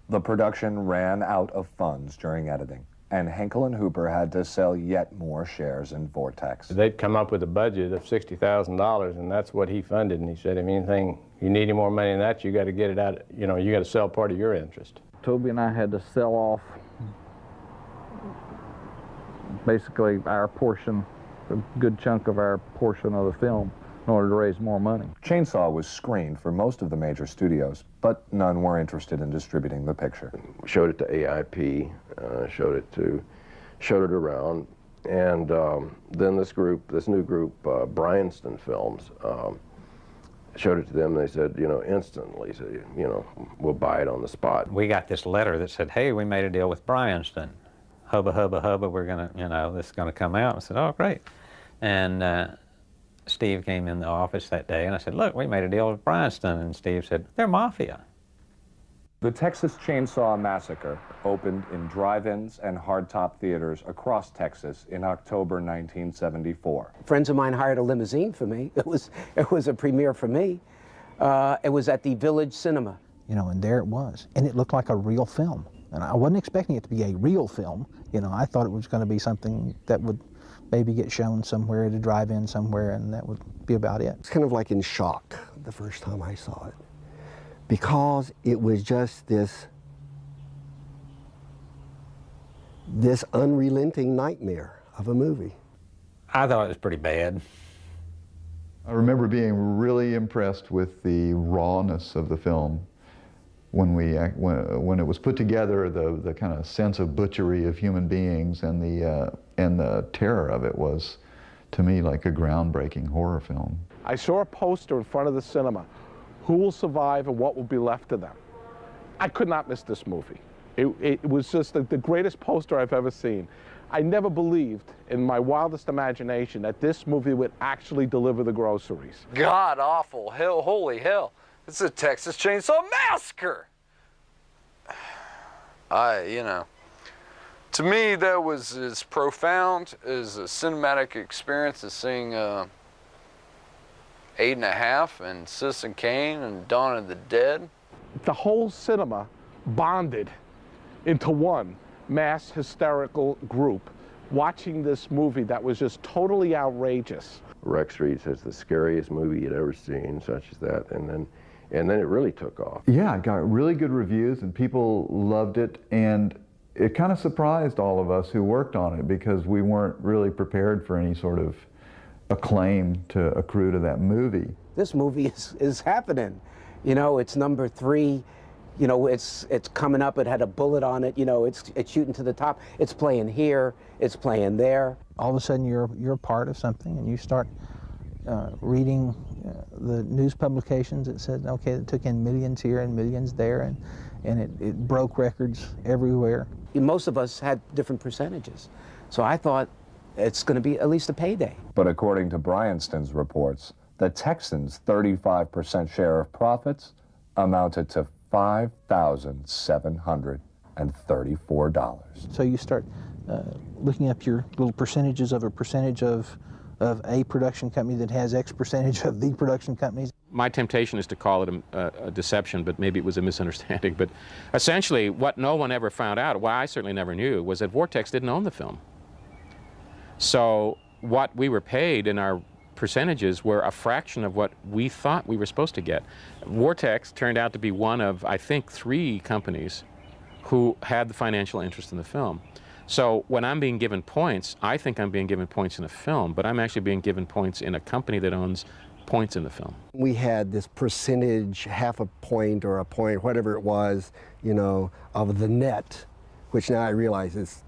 The production ran out of funds during editing, and Henkel and Hooper had to sell yet more shares in Vortex. They'd come up with a budget of $60,000, and that's what he funded. And he said, if anything, you need any more money than that, you got to get it out. You got to sell part of your interest. Toby and I had to sell off basically our portion, a good chunk of our portion of the film, in order to raise more money. Chainsaw was screened for most of the major studios, but none were interested in distributing the picture. Showed it to AIP, showed it around, and then this new group, Bryanston Films, showed it to them. And they said, instantly, we'll buy it on the spot. We got this letter that said, hey, we made a deal with Bryanston. Hubba, hubba, hubba, we're gonna, this is gonna come out. I said, oh, great. And Steve came in the office that day, and I said, look, we made a deal with Bryanston. And Steve said, they're mafia. The Texas Chainsaw Massacre opened in drive-ins and hardtop theaters across Texas in October 1974. Friends of mine hired a limousine for me. It was a premiere for me. It was at the Village Cinema. And there it was. And it looked like a real film. And I wasn't expecting it to be a real film. I thought it was going to be something that would maybe get shown somewhere at a drive-in somewhere, and that would be about it. It's kind of like in shock the first time I saw it, because it was just this unrelenting nightmare of a movie. I thought it was pretty bad. I remember being really impressed with the rawness of the film. When it was put together, the kind of sense of butchery of human beings and the terror of it was, to me, like a groundbreaking horror film. I saw a poster in front of the cinema. Who will survive and what will be left of them? I could not miss this movie. It was just the greatest poster I've ever seen. I never believed in my wildest imagination that this movie would actually deliver the groceries. God awful, hell, holy hell. It's a Texas Chainsaw Massacre. To me, that was as profound as a cinematic experience as seeing 8½, and Citizen Kane, and Dawn of the Dead. The whole cinema bonded into one mass hysterical group watching this movie that was just totally outrageous. Rex Reed says the scariest movie you'd ever seen, such as that, and then it really took off. Yeah, it got really good reviews, and people loved it, and it kind of surprised all of us who worked on it, because we weren't really prepared for any sort of acclaim to accrue to that movie. This movie is happening. It's #3 You know, it's coming up, it had a bullet on it, you know, it's shooting to the top, it's playing here, it's playing there. All of a sudden you're a part of something, and you start reading the news publications that said, okay, it took in millions here and millions there, and it broke records everywhere. Most of us had different percentages, so I thought it's going to be at least a payday. But according to Bryanston's reports, the Texans' 35% share of profits amounted to $5,734. So you start looking up your little percentages of a percentage of a production company that has X percentage of the production companies. My temptation is to call it a deception, but maybe it was a misunderstanding. But essentially, what no one ever found out, what I certainly never knew, was that Vortex didn't own the film. So what we were paid in our percentages were a fraction of what we thought we were supposed to get. Vortex turned out to be one of, I think, 3 companies who had the financial interest in the film. So when I'm being given points, I think I'm being given points in a film, but I'm actually being given points in a company that owns points in the film. We had this percentage, half a point or a point, whatever it was, you know, of the net, which now I realize it's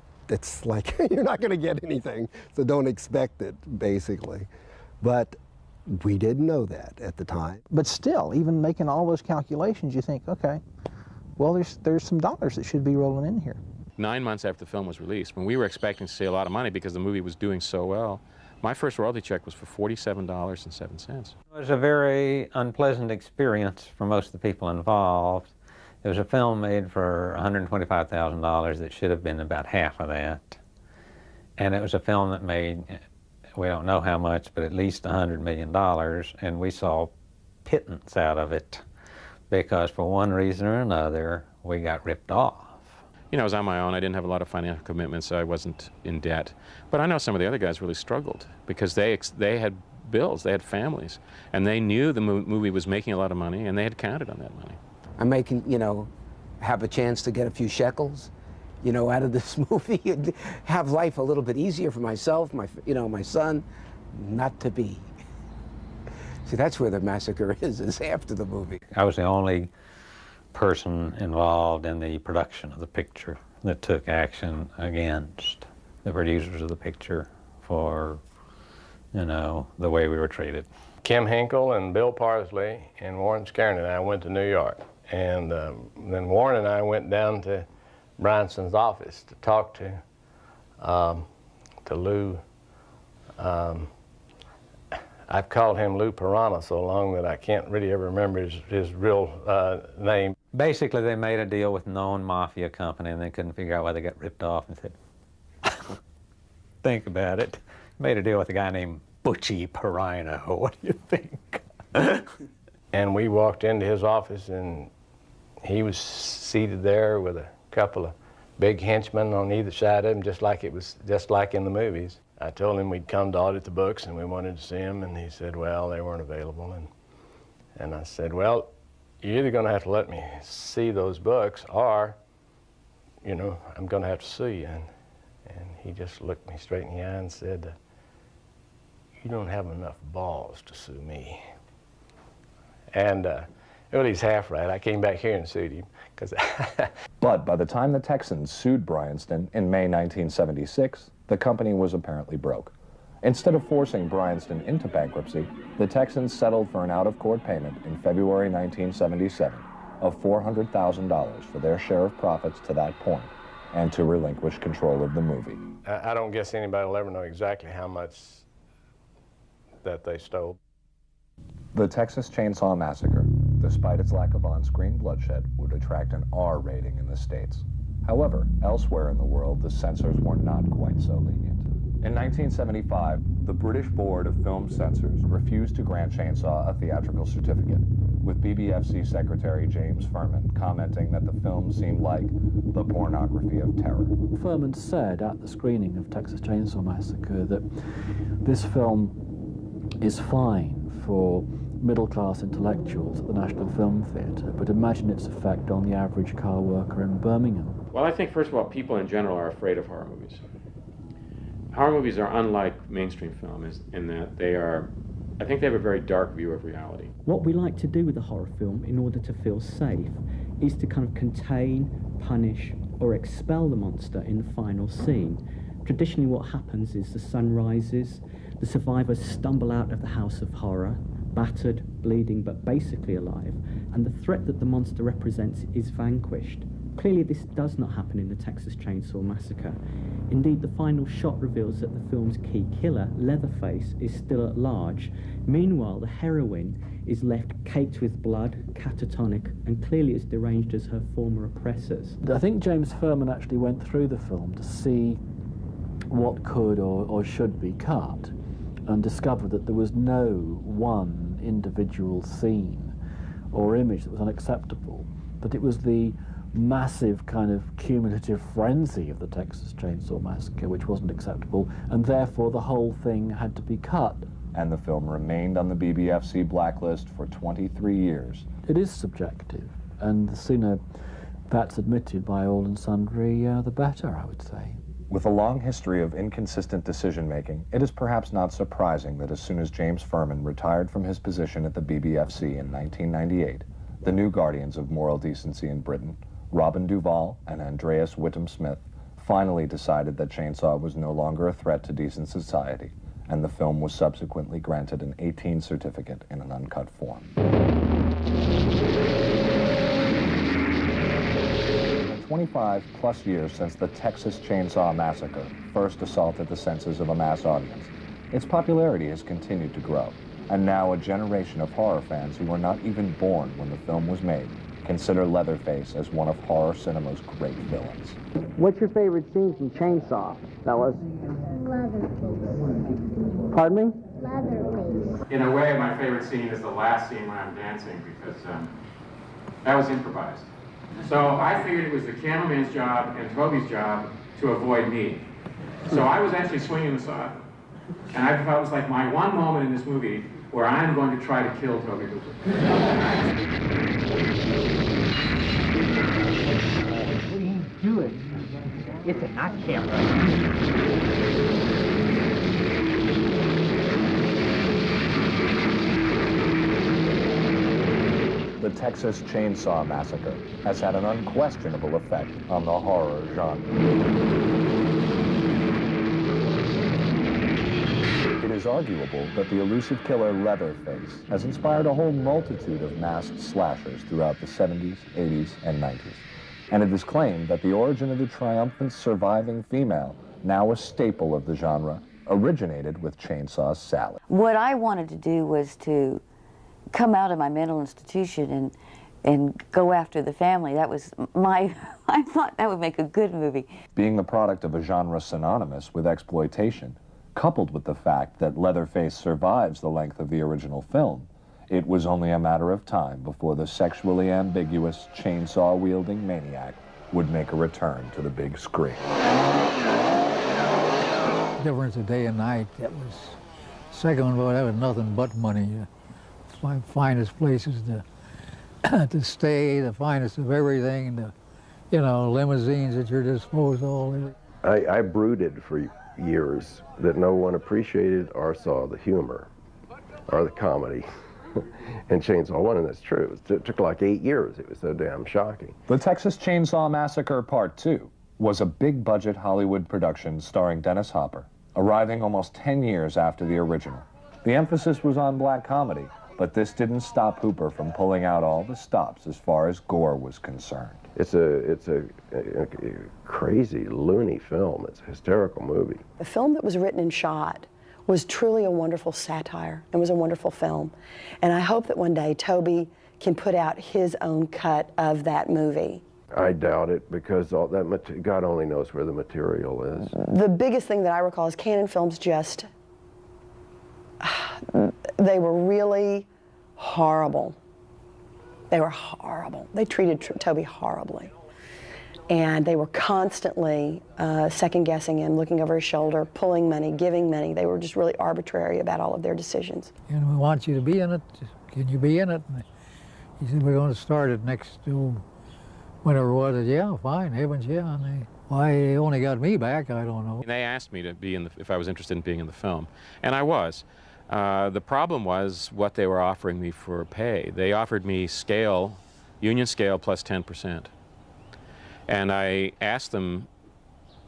like you're not going to get anything, so don't expect it, basically. But we didn't know that at the time. But still, even making all those calculations, you think, okay, well, there's some dollars that should be rolling in here. 9 months after the film was released, when we were expecting to see a lot of money because the movie was doing so well, my first royalty check was for $47.07. It was a very unpleasant experience for most of the people involved. It was a film made for $125,000 that should have been about half of that. And it was a film that made, we don't know how much, but at least $100 million, and we saw pittance out of it because for one reason or another, we got ripped off. You know, I was on my own. I didn't have a lot of financial commitments, so I wasn't in debt. But I know some of the other guys really struggled because they had bills, they had families, and they knew the movie was making a lot of money, and they had counted on that money. I'm making, you know, have a chance to get a few shekels, you know, out of this movie, and have life a little bit easier for myself, my son, not to be. See, that's where the massacre is after the movie. I was the only person involved in the production of the picture that took action against the producers of the picture for, you know, the way we were treated. Kim Hinkle and Bill Parsley and Warren Scarron and I went to New York. And then Warren and I went down to Bryanston's office to talk to Lou. I've called him Lou Piranha so long that I can't really ever remember his real name. Basically, they made a deal with known mafia company, and they couldn't figure out why they got ripped off, and said, think about it. Made a deal with a guy named Butchie Piranha. What do you think? And we walked into his office, and he was seated there with a couple of big henchmen on either side of him, just like in the movies. I told him we'd come to audit the books, and we wanted to see him, and he said, well, they weren't available. And I said, well, you're either going to have to let me see those books, or, you know, I'm going to have to sue you. And he just looked me straight in the eye and said, you don't have enough balls to sue me. And well, he's half right. I came back here and sued him. But by the time the Texans sued Bryanston in May 1976, the company was apparently broke. Instead of forcing Bryanston into bankruptcy, the Texans settled for an out-of-court payment in February 1977 of $400,000 for their share of profits to that point, and to relinquish control of the movie. I don't guess anybody will ever know exactly how much that they stole. The Texas Chainsaw Massacre, despite its lack of on-screen bloodshed, would attract an R rating in the States. However, elsewhere in the world, the censors were not quite so lenient. In 1975, the British Board of Film Censors refused to grant Chainsaw a theatrical certificate, with BBFC Secretary James Furman commenting that the film seemed like the pornography of terror. Furman said at the screening of Texas Chainsaw Massacre that this film is fine for middle-class intellectuals at the National Film Theatre, but imagine its effect on the average car worker in Birmingham. Well, I think, first of all, people in general are afraid of horror movies. Horror movies are unlike mainstream film in that they are, I think they have a very dark view of reality. What we like to do with a horror film in order to feel safe is to kind of contain, punish, or expel the monster in the final scene. Traditionally what happens is the sun rises, the survivors stumble out of the house of horror, battered, bleeding, but basically alive, and the threat that the monster represents is vanquished. Clearly this does not happen in the Texas Chainsaw Massacre. Indeed, the final shot reveals that the film's key killer, Leatherface, is still at large. Meanwhile, the heroine is left caked with blood, catatonic, and clearly as deranged as her former oppressors. I think James Furman actually went through the film to see what could or should be cut, and discovered that there was no one individual scene or image that was unacceptable, that it was the massive kind of cumulative frenzy of the Texas Chainsaw Massacre which wasn't acceptable, and therefore the whole thing had to be cut. And the film remained on the BBFC blacklist for 23 years. It is subjective, and the sooner that's admitted by all and sundry, the better, I would say. With a long history of inconsistent decision-making, it is perhaps not surprising that as soon as James Furman retired from his position at the BBFC in 1998, the new guardians of moral decency in Britain, Robin Duvall and Andreas Whittam-Smith, finally decided that Chainsaw was no longer a threat to decent society, and the film was subsequently granted an 18 certificate in an uncut form. 25 plus years since the Texas Chainsaw Massacre first assaulted the senses of a mass audience, its popularity has continued to grow, and now a generation of horror fans who were not even born when the film was made consider Leatherface as one of horror cinema's great villains. What's your favorite scene from Chainsaw, fellas? Leatherface. Pardon me? Leatherface. In a way, my favorite scene is the last scene when I'm dancing, because that was improvised. So I figured it was the cameraman's job and Toby's job to avoid me. So I was actually swinging the saw. And I thought it was like my one moment in this movie where I'm going to try to kill Toby Hooper. What are you doing? It's not camera. The Texas Chainsaw Massacre has had an unquestionable effect on the horror genre. It is arguable that the elusive killer Leatherface has inspired a whole multitude of masked slashers throughout the 70s, 80s, and 90s. And it is claimed that the origin of the triumphant surviving female, now a staple of the genre, originated with Chainsaw Sally. What I wanted to do was to come out of my mental institution and go after the family. That was my, I thought that would make a good movie. Being the product of a genre synonymous with exploitation, coupled with the fact that Leatherface survives the length of the original film, it was only a matter of time before the sexually ambiguous, chainsaw-wielding maniac would make a return to the big screen. The difference of day and night, that was, second one, well, that was nothing but money. The finest places to stay, the finest of everything, the, you know, limousines at your disposal. I brooded for years that no one appreciated or saw the humor or the comedy in Chainsaw 1, and that's true. It took like 8 years. It was so damn shocking. The Texas Chainsaw Massacre Part 2 was a big-budget Hollywood production starring Dennis Hopper, arriving almost 10 years after the original. The emphasis was on black comedy, but this didn't stop Hooper from pulling out all the stops as far as gore was concerned. It's a crazy, loony film. It's a hysterical movie. The film that was written and shot was truly a wonderful satire. It was a wonderful film. And I hope that one day Toby can put out his own cut of that movie. I doubt it, because all that God only knows where the material is. The biggest thing that I recall is Cannon Films just, they were really horrible. They were horrible. They treated Toby horribly. And they were constantly second-guessing him, looking over his shoulder, pulling money, giving money. They were just really arbitrary about all of their decisions. And we want you to be in it. Can you be in it? And he said, we're going to start it next, whenever it was. Yeah, fine, heavens, yeah. And why they only got me back, I don't know. They asked me to be in if I was interested in being in the film, and I was. The problem was what they were offering me for pay. They offered me scale union scale plus 10%. And I asked them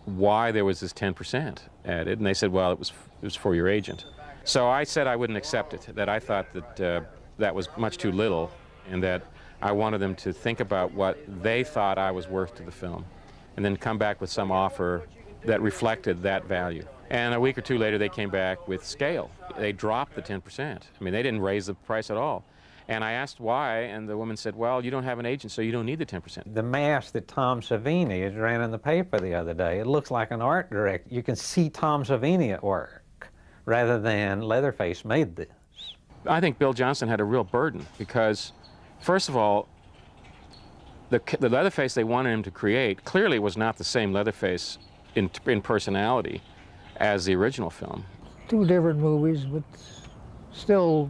why there was this 10% added, and they said, well, it was for your agent. So I said I wouldn't accept it, that I thought that that was much too little, and that I wanted them to think about what they thought I was worth to the film, and then come back with some offer that reflected that value. And a week or two later, they came back with scale. They dropped the 10%. I mean, they didn't raise the price at all. And I asked why, and the woman said, well, you don't have an agent, so you don't need the 10%. The mask that Tom Savini ran in the paper the other day, it looks like an art director. You can see Tom Savini at work, rather than Leatherface made this. I think Bill Johnson had a real burden because, first of all, the Leatherface they wanted him to create clearly was not the same Leatherface in personality as the original film. Two different movies, but still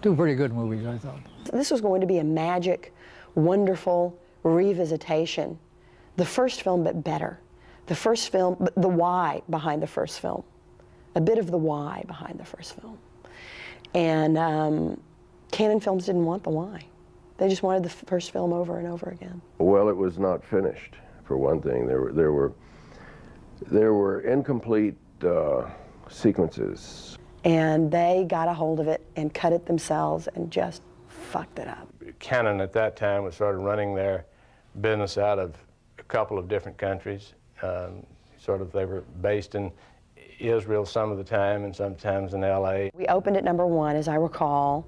two pretty good movies, I thought. This was going to be a magic, wonderful revisitation. The first film, but better. The first film, the why behind the first film. A bit of the why behind the first film. And Cannon Films didn't want the why. They just wanted the first film over and over again. Well, it was not finished, for one thing. There were incomplete sequences. And they got a hold of it and cut it themselves and just fucked it up. Cannon at that time was sort of running their business out of a couple of different countries. They were based in Israel some of the time and sometimes in LA. We opened at #1, as I recall.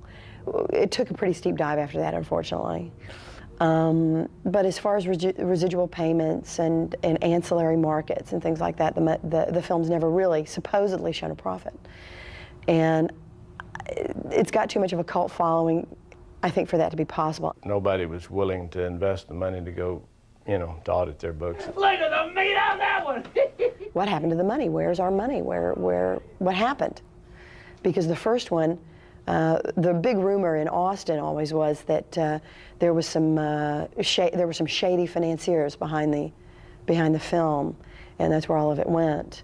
It took a pretty steep dive after that, unfortunately. But as far as residual payments and ancillary markets and things like that, the film's never really supposedly shown a profit. And it's got too much of a cult following, I think, for that to be possible. Nobody was willing to invest the money to go, to audit their books. Look at the meat on that one! What happened to the money? Where's our money? What happened? Because the first one, the big rumor in Austin always was that there were some shady financiers behind the film, and that's where all of it went.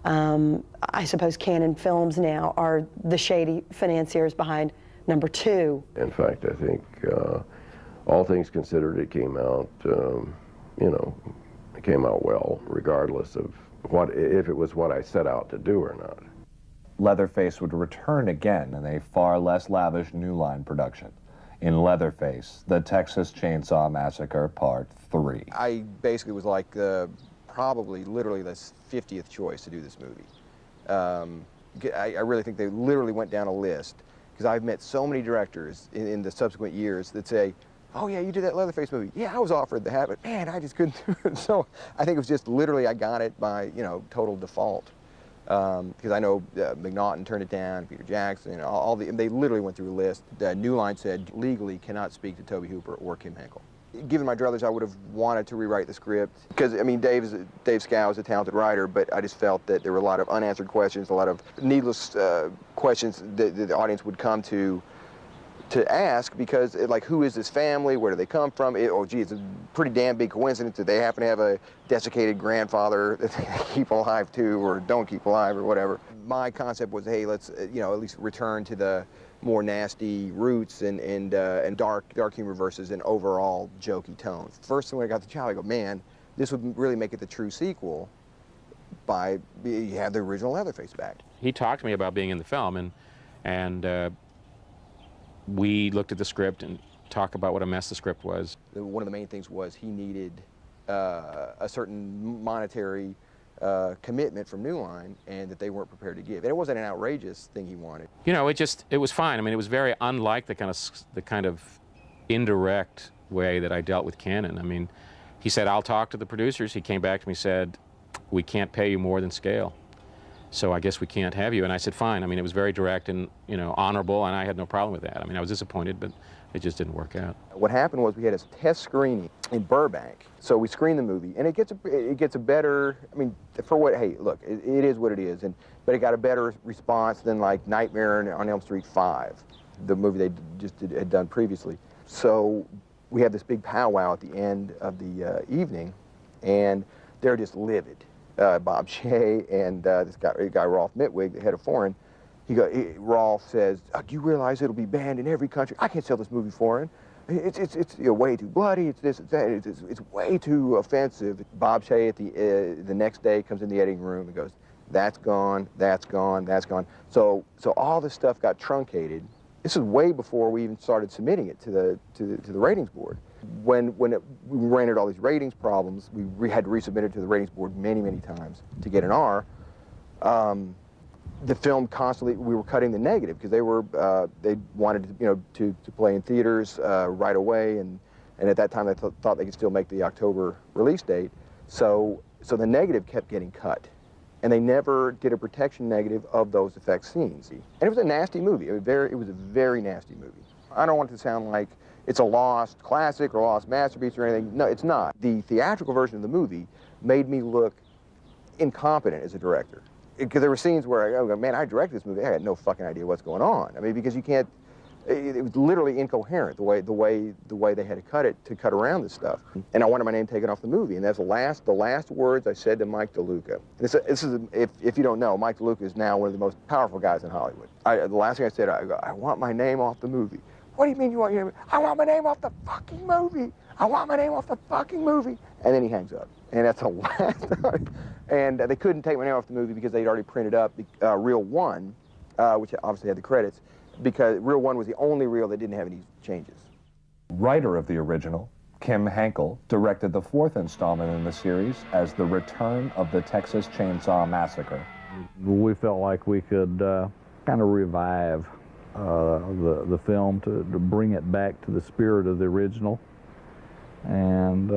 I suppose Cannon Films now are the shady financiers behind #2. In fact, I think, all things considered, it came out, it came out well, regardless of if it was what I set out to do or not. Leatherface would return again in a far less lavish New Line production, in Leatherface, the Texas Chainsaw Massacre Part 3. I basically was like probably literally the 50th choice to do this movie. I really think they literally went down a list, because I've met so many directors in the subsequent years that say, oh yeah, you did that Leatherface movie. Yeah, I was offered the hat, but man, I just couldn't do it. So I think it was just literally I got it by, total default. Because I know McNaughton turned it down, Peter Jackson, they literally went through a list. New Line said legally cannot speak to Tobe Hooper or Kim Henkel. Given my druthers, I would have wanted to rewrite the script, because Dave Scow is a talented writer, but I just felt that there were a lot of unanswered questions, a lot of needless questions that the audience would come to ask, because like, who is this family, where do they come from? It's a pretty damn big coincidence that they happen to have a desiccated grandfather that they keep alive too, or don't keep alive, or whatever. My concept was, hey, let's at least return to the more nasty roots and dark humor versus an overall jokey tone. First thing when I got the job, I go, man, this would really make it the true sequel by you have the original Leatherface back. He talked to me about being in the film, and we looked at the script and talked about what a mess the script was. One of the main things was he needed a certain monetary commitment from New Line, and that they weren't prepared to give. And it wasn't an outrageous thing he wanted. It was fine. I mean, it was very unlike the kind of indirect way that I dealt with Cannon. I mean, he said, I'll talk to the producers. He came back to me and said, we can't pay you more than scale, so I guess we can't have you. And I said, fine. I mean, it was very direct and, honorable, and I had no problem with that. I mean, I was disappointed, but it just didn't work out. What happened was we had a test screening in Burbank. So we screened the movie, and it gets a better, I mean, for what, hey, look, it is what it is, but it got a better response than like Nightmare on Elm Street 5, the movie they had done previously. So we had this big powwow at the end of the evening, and they're just livid. Bob Shea and this guy Rolf Mitwig, the head of foreign, Rolf says, do you realize it'll be banned in every country? I can't sell this movie foreign. it's way too bloody, it's this, it's that, it's way too offensive. Bob Shea at the next day comes in the editing room and goes, that's gone, that's gone, that's gone. So all this stuff got truncated. This is way before we even started submitting it to the ratings board. When we ran into all these ratings problems, we had to resubmit it to the ratings board many, many times to get an R. The film constantly, we were cutting the negative because they wanted to play in theaters right away, and at that time they thought they could still make the October release date. So the negative kept getting cut, and they never did a protection negative of those effect scenes. And it was a nasty movie. It was a very nasty movie. I don't want it to sound like it's a lost classic or a lost masterpiece or anything. No, it's not. The theatrical version of the movie made me look incompetent as a director. Because there were scenes where I go, man, I directed this movie. I had no fucking idea what's going on. I mean, because you can't. It was literally incoherent the way they had to cut around this stuff. And I wanted my name taken off the movie. And that's the last words I said to Mike DeLuca. This is if you don't know, Mike DeLuca is now one of the most powerful guys in Hollywood. The last thing I said, I want my name off the movie. What do you mean you want your name? I want my name off the fucking movie. I want my name off the fucking movie. And then he hangs up. And that's the last time. And they couldn't take my name off the movie because they'd already printed up Reel 1, which obviously had the credits, because Reel 1 was the only reel that didn't have any changes. Writer of the original, Kim Henkel, directed the 4th installment in the series as The Return of the Texas Chainsaw Massacre. We felt like we could kind of revive the film to bring it back to the spirit of the original. And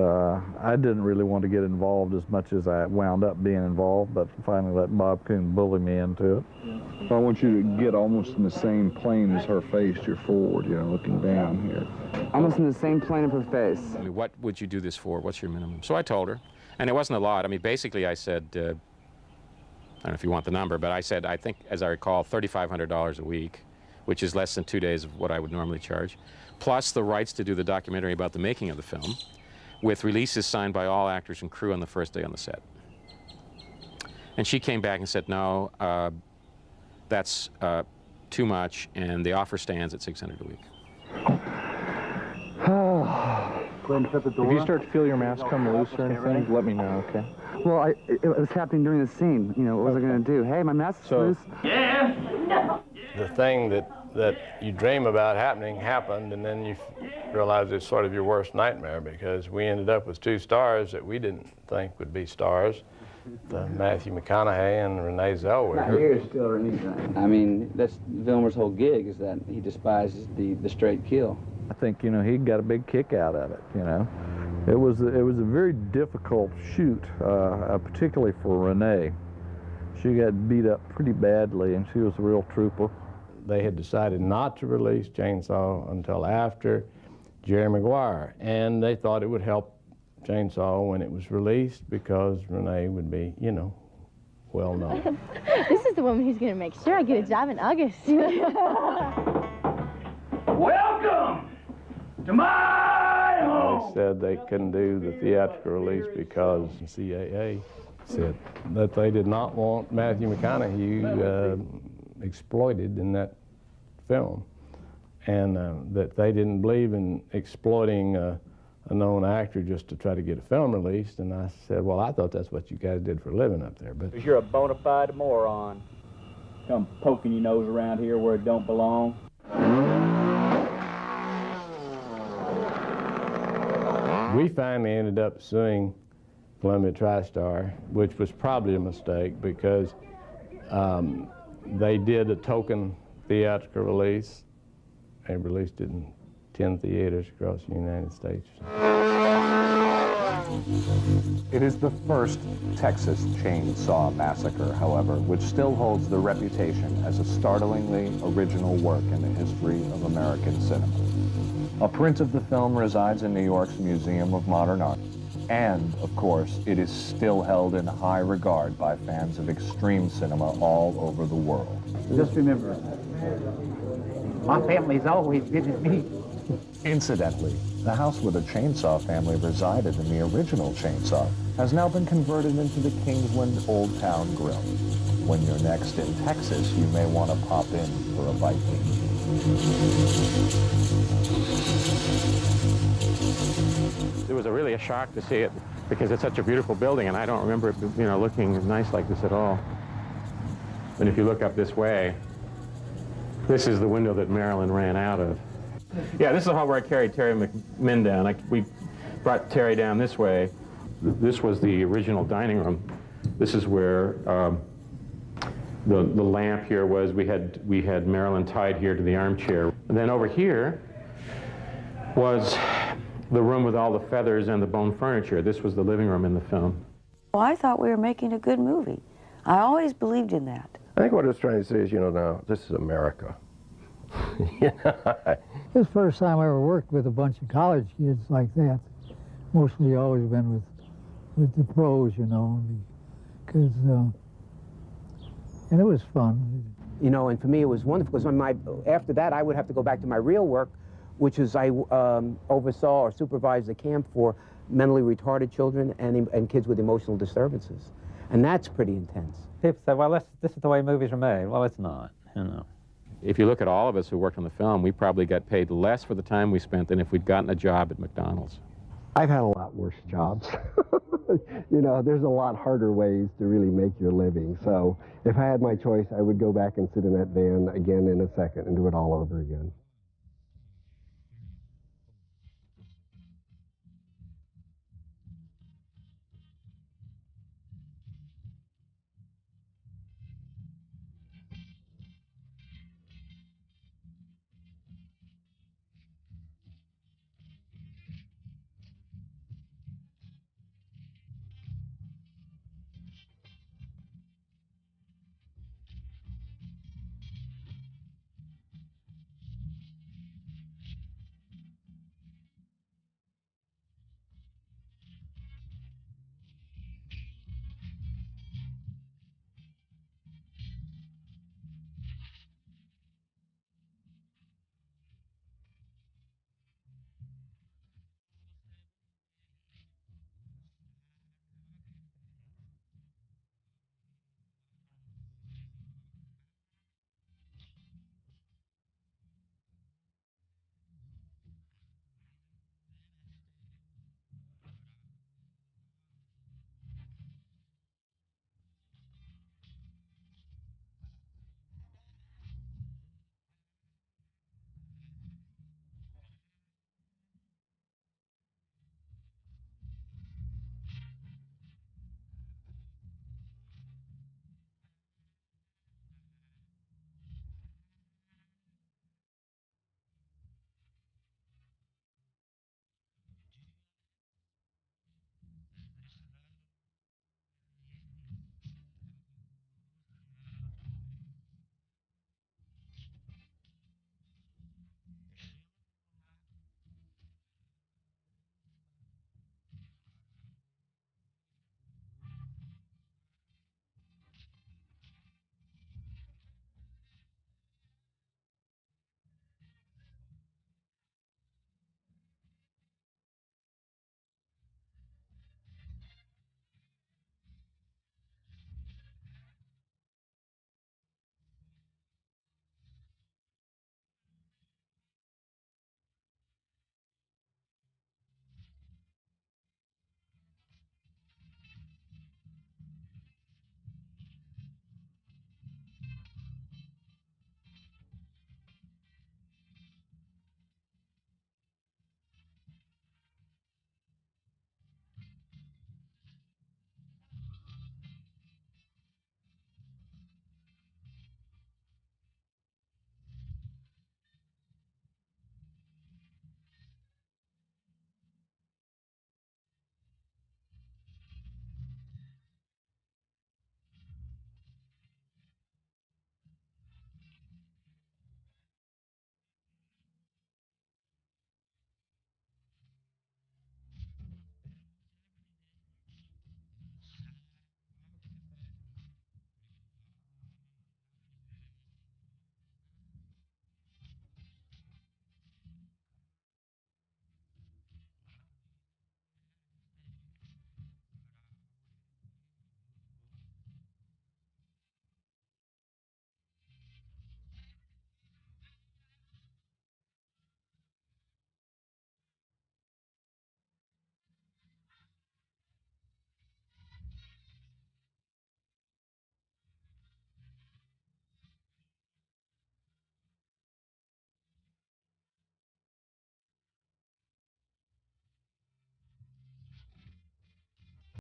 I didn't really want to get involved as much as I wound up being involved, but finally let Bob Coon bully me into it. I want you to get almost in the same plane as her face. You're forward, looking down here. Almost in the same plane of her face. I mean, what would you do this for? What's your minimum? So I told her, and it wasn't a lot. I mean, basically I said, I don't know if you want the number, but I said, I think, as I recall, $3,500 a week, which is less than 2 days of what I would normally charge, plus the rights to do the documentary about the making of the film, with releases signed by all actors and crew on the first day on the set. And she came back and said, no, that's too much, and the offer stands at $600 a week. If you start to feel your mask come loose or anything, let me know, okay? Well, it was happening during the scene. What was I going to do? Hey, my mask's loose. Yeah. The thing that you dream about happened, and then you realize it's sort of your worst nightmare, because we ended up with 2 stars that we didn't think would be stars, Matthew McConaughey and Renee Zellweger. Not here still or anything. I mean, that's Vilmer's whole gig, is that he despises the straight kill. I think, he got a big kick out of it, It was a very difficult shoot, particularly for Renee. She got beat up pretty badly, and she was a real trooper. They had decided not to release Chainsaw until after Jerry Maguire, and they thought it would help Chainsaw when it was released because Renee would be, well known. This is the woman who's going to make sure I get a job in August. Welcome to my home! They said they couldn't do the theatrical release because the CAA said that they did not want Matthew McConaughey exploited in that film, and that they didn't believe in exploiting a known actor just to try to get a film released. And I said, well, I thought that's what you guys did for a living up there. But You're a bona fide moron. Come poking your nose around here where it don't belong. we finally ended up suing Columbia TriStar, which was probably a mistake because they did a token theatrical release. They released it in 10 theaters across the United States. It is the first Texas Chainsaw Massacre, however, which still holds the reputation as a startlingly original work in the history of American cinema. A print of the film resides in New York's Museum of Modern Art. And, of course, it is still held in high regard by fans of extreme cinema all over the world. Just remember, my family's always visited me. Incidentally, the house where the Chainsaw family resided in the original Chainsaw has now been converted into the Kingsland Old Town Grill. When you're next in Texas, you may want to pop in for a bite. it was really a shock to see it because it's such a beautiful building, and I don't remember it, you know, looking nice like this at all. And if you look up this way, this is the window that Marilyn ran out of. Yeah, this is the hall where I carried Terry McMinn down. We brought Terry down this way. This was the original dining room. This is where the lamp here was. We had Marilyn tied here to the armchair. And then over here was the room with all the feathers and the bone furniture. This was the living room in the film. Well, I thought we were making a good movie. I always believed in that. I think what it's trying to say is, you know, now, this is America. You know? This is the first time I ever worked with a bunch of college kids like that. Mostly always been with the pros, you know, because, and it was fun. You know, and for me it was wonderful because after that I would have to go back to my real work, which is I oversaw or supervised a camp for mentally retarded children and kids with emotional disturbances. And that's pretty intense. People say, well, this is the way movies are made. Well, it's not, you know. If you look at all of us who worked on the film, we probably got paid less for the time we spent than if we'd gotten a job at McDonald's. I've had a lot worse jobs. You know, there's a lot harder ways to really make your living. So if I had my choice, I would go back and sit in that van again in a second and do it all over again.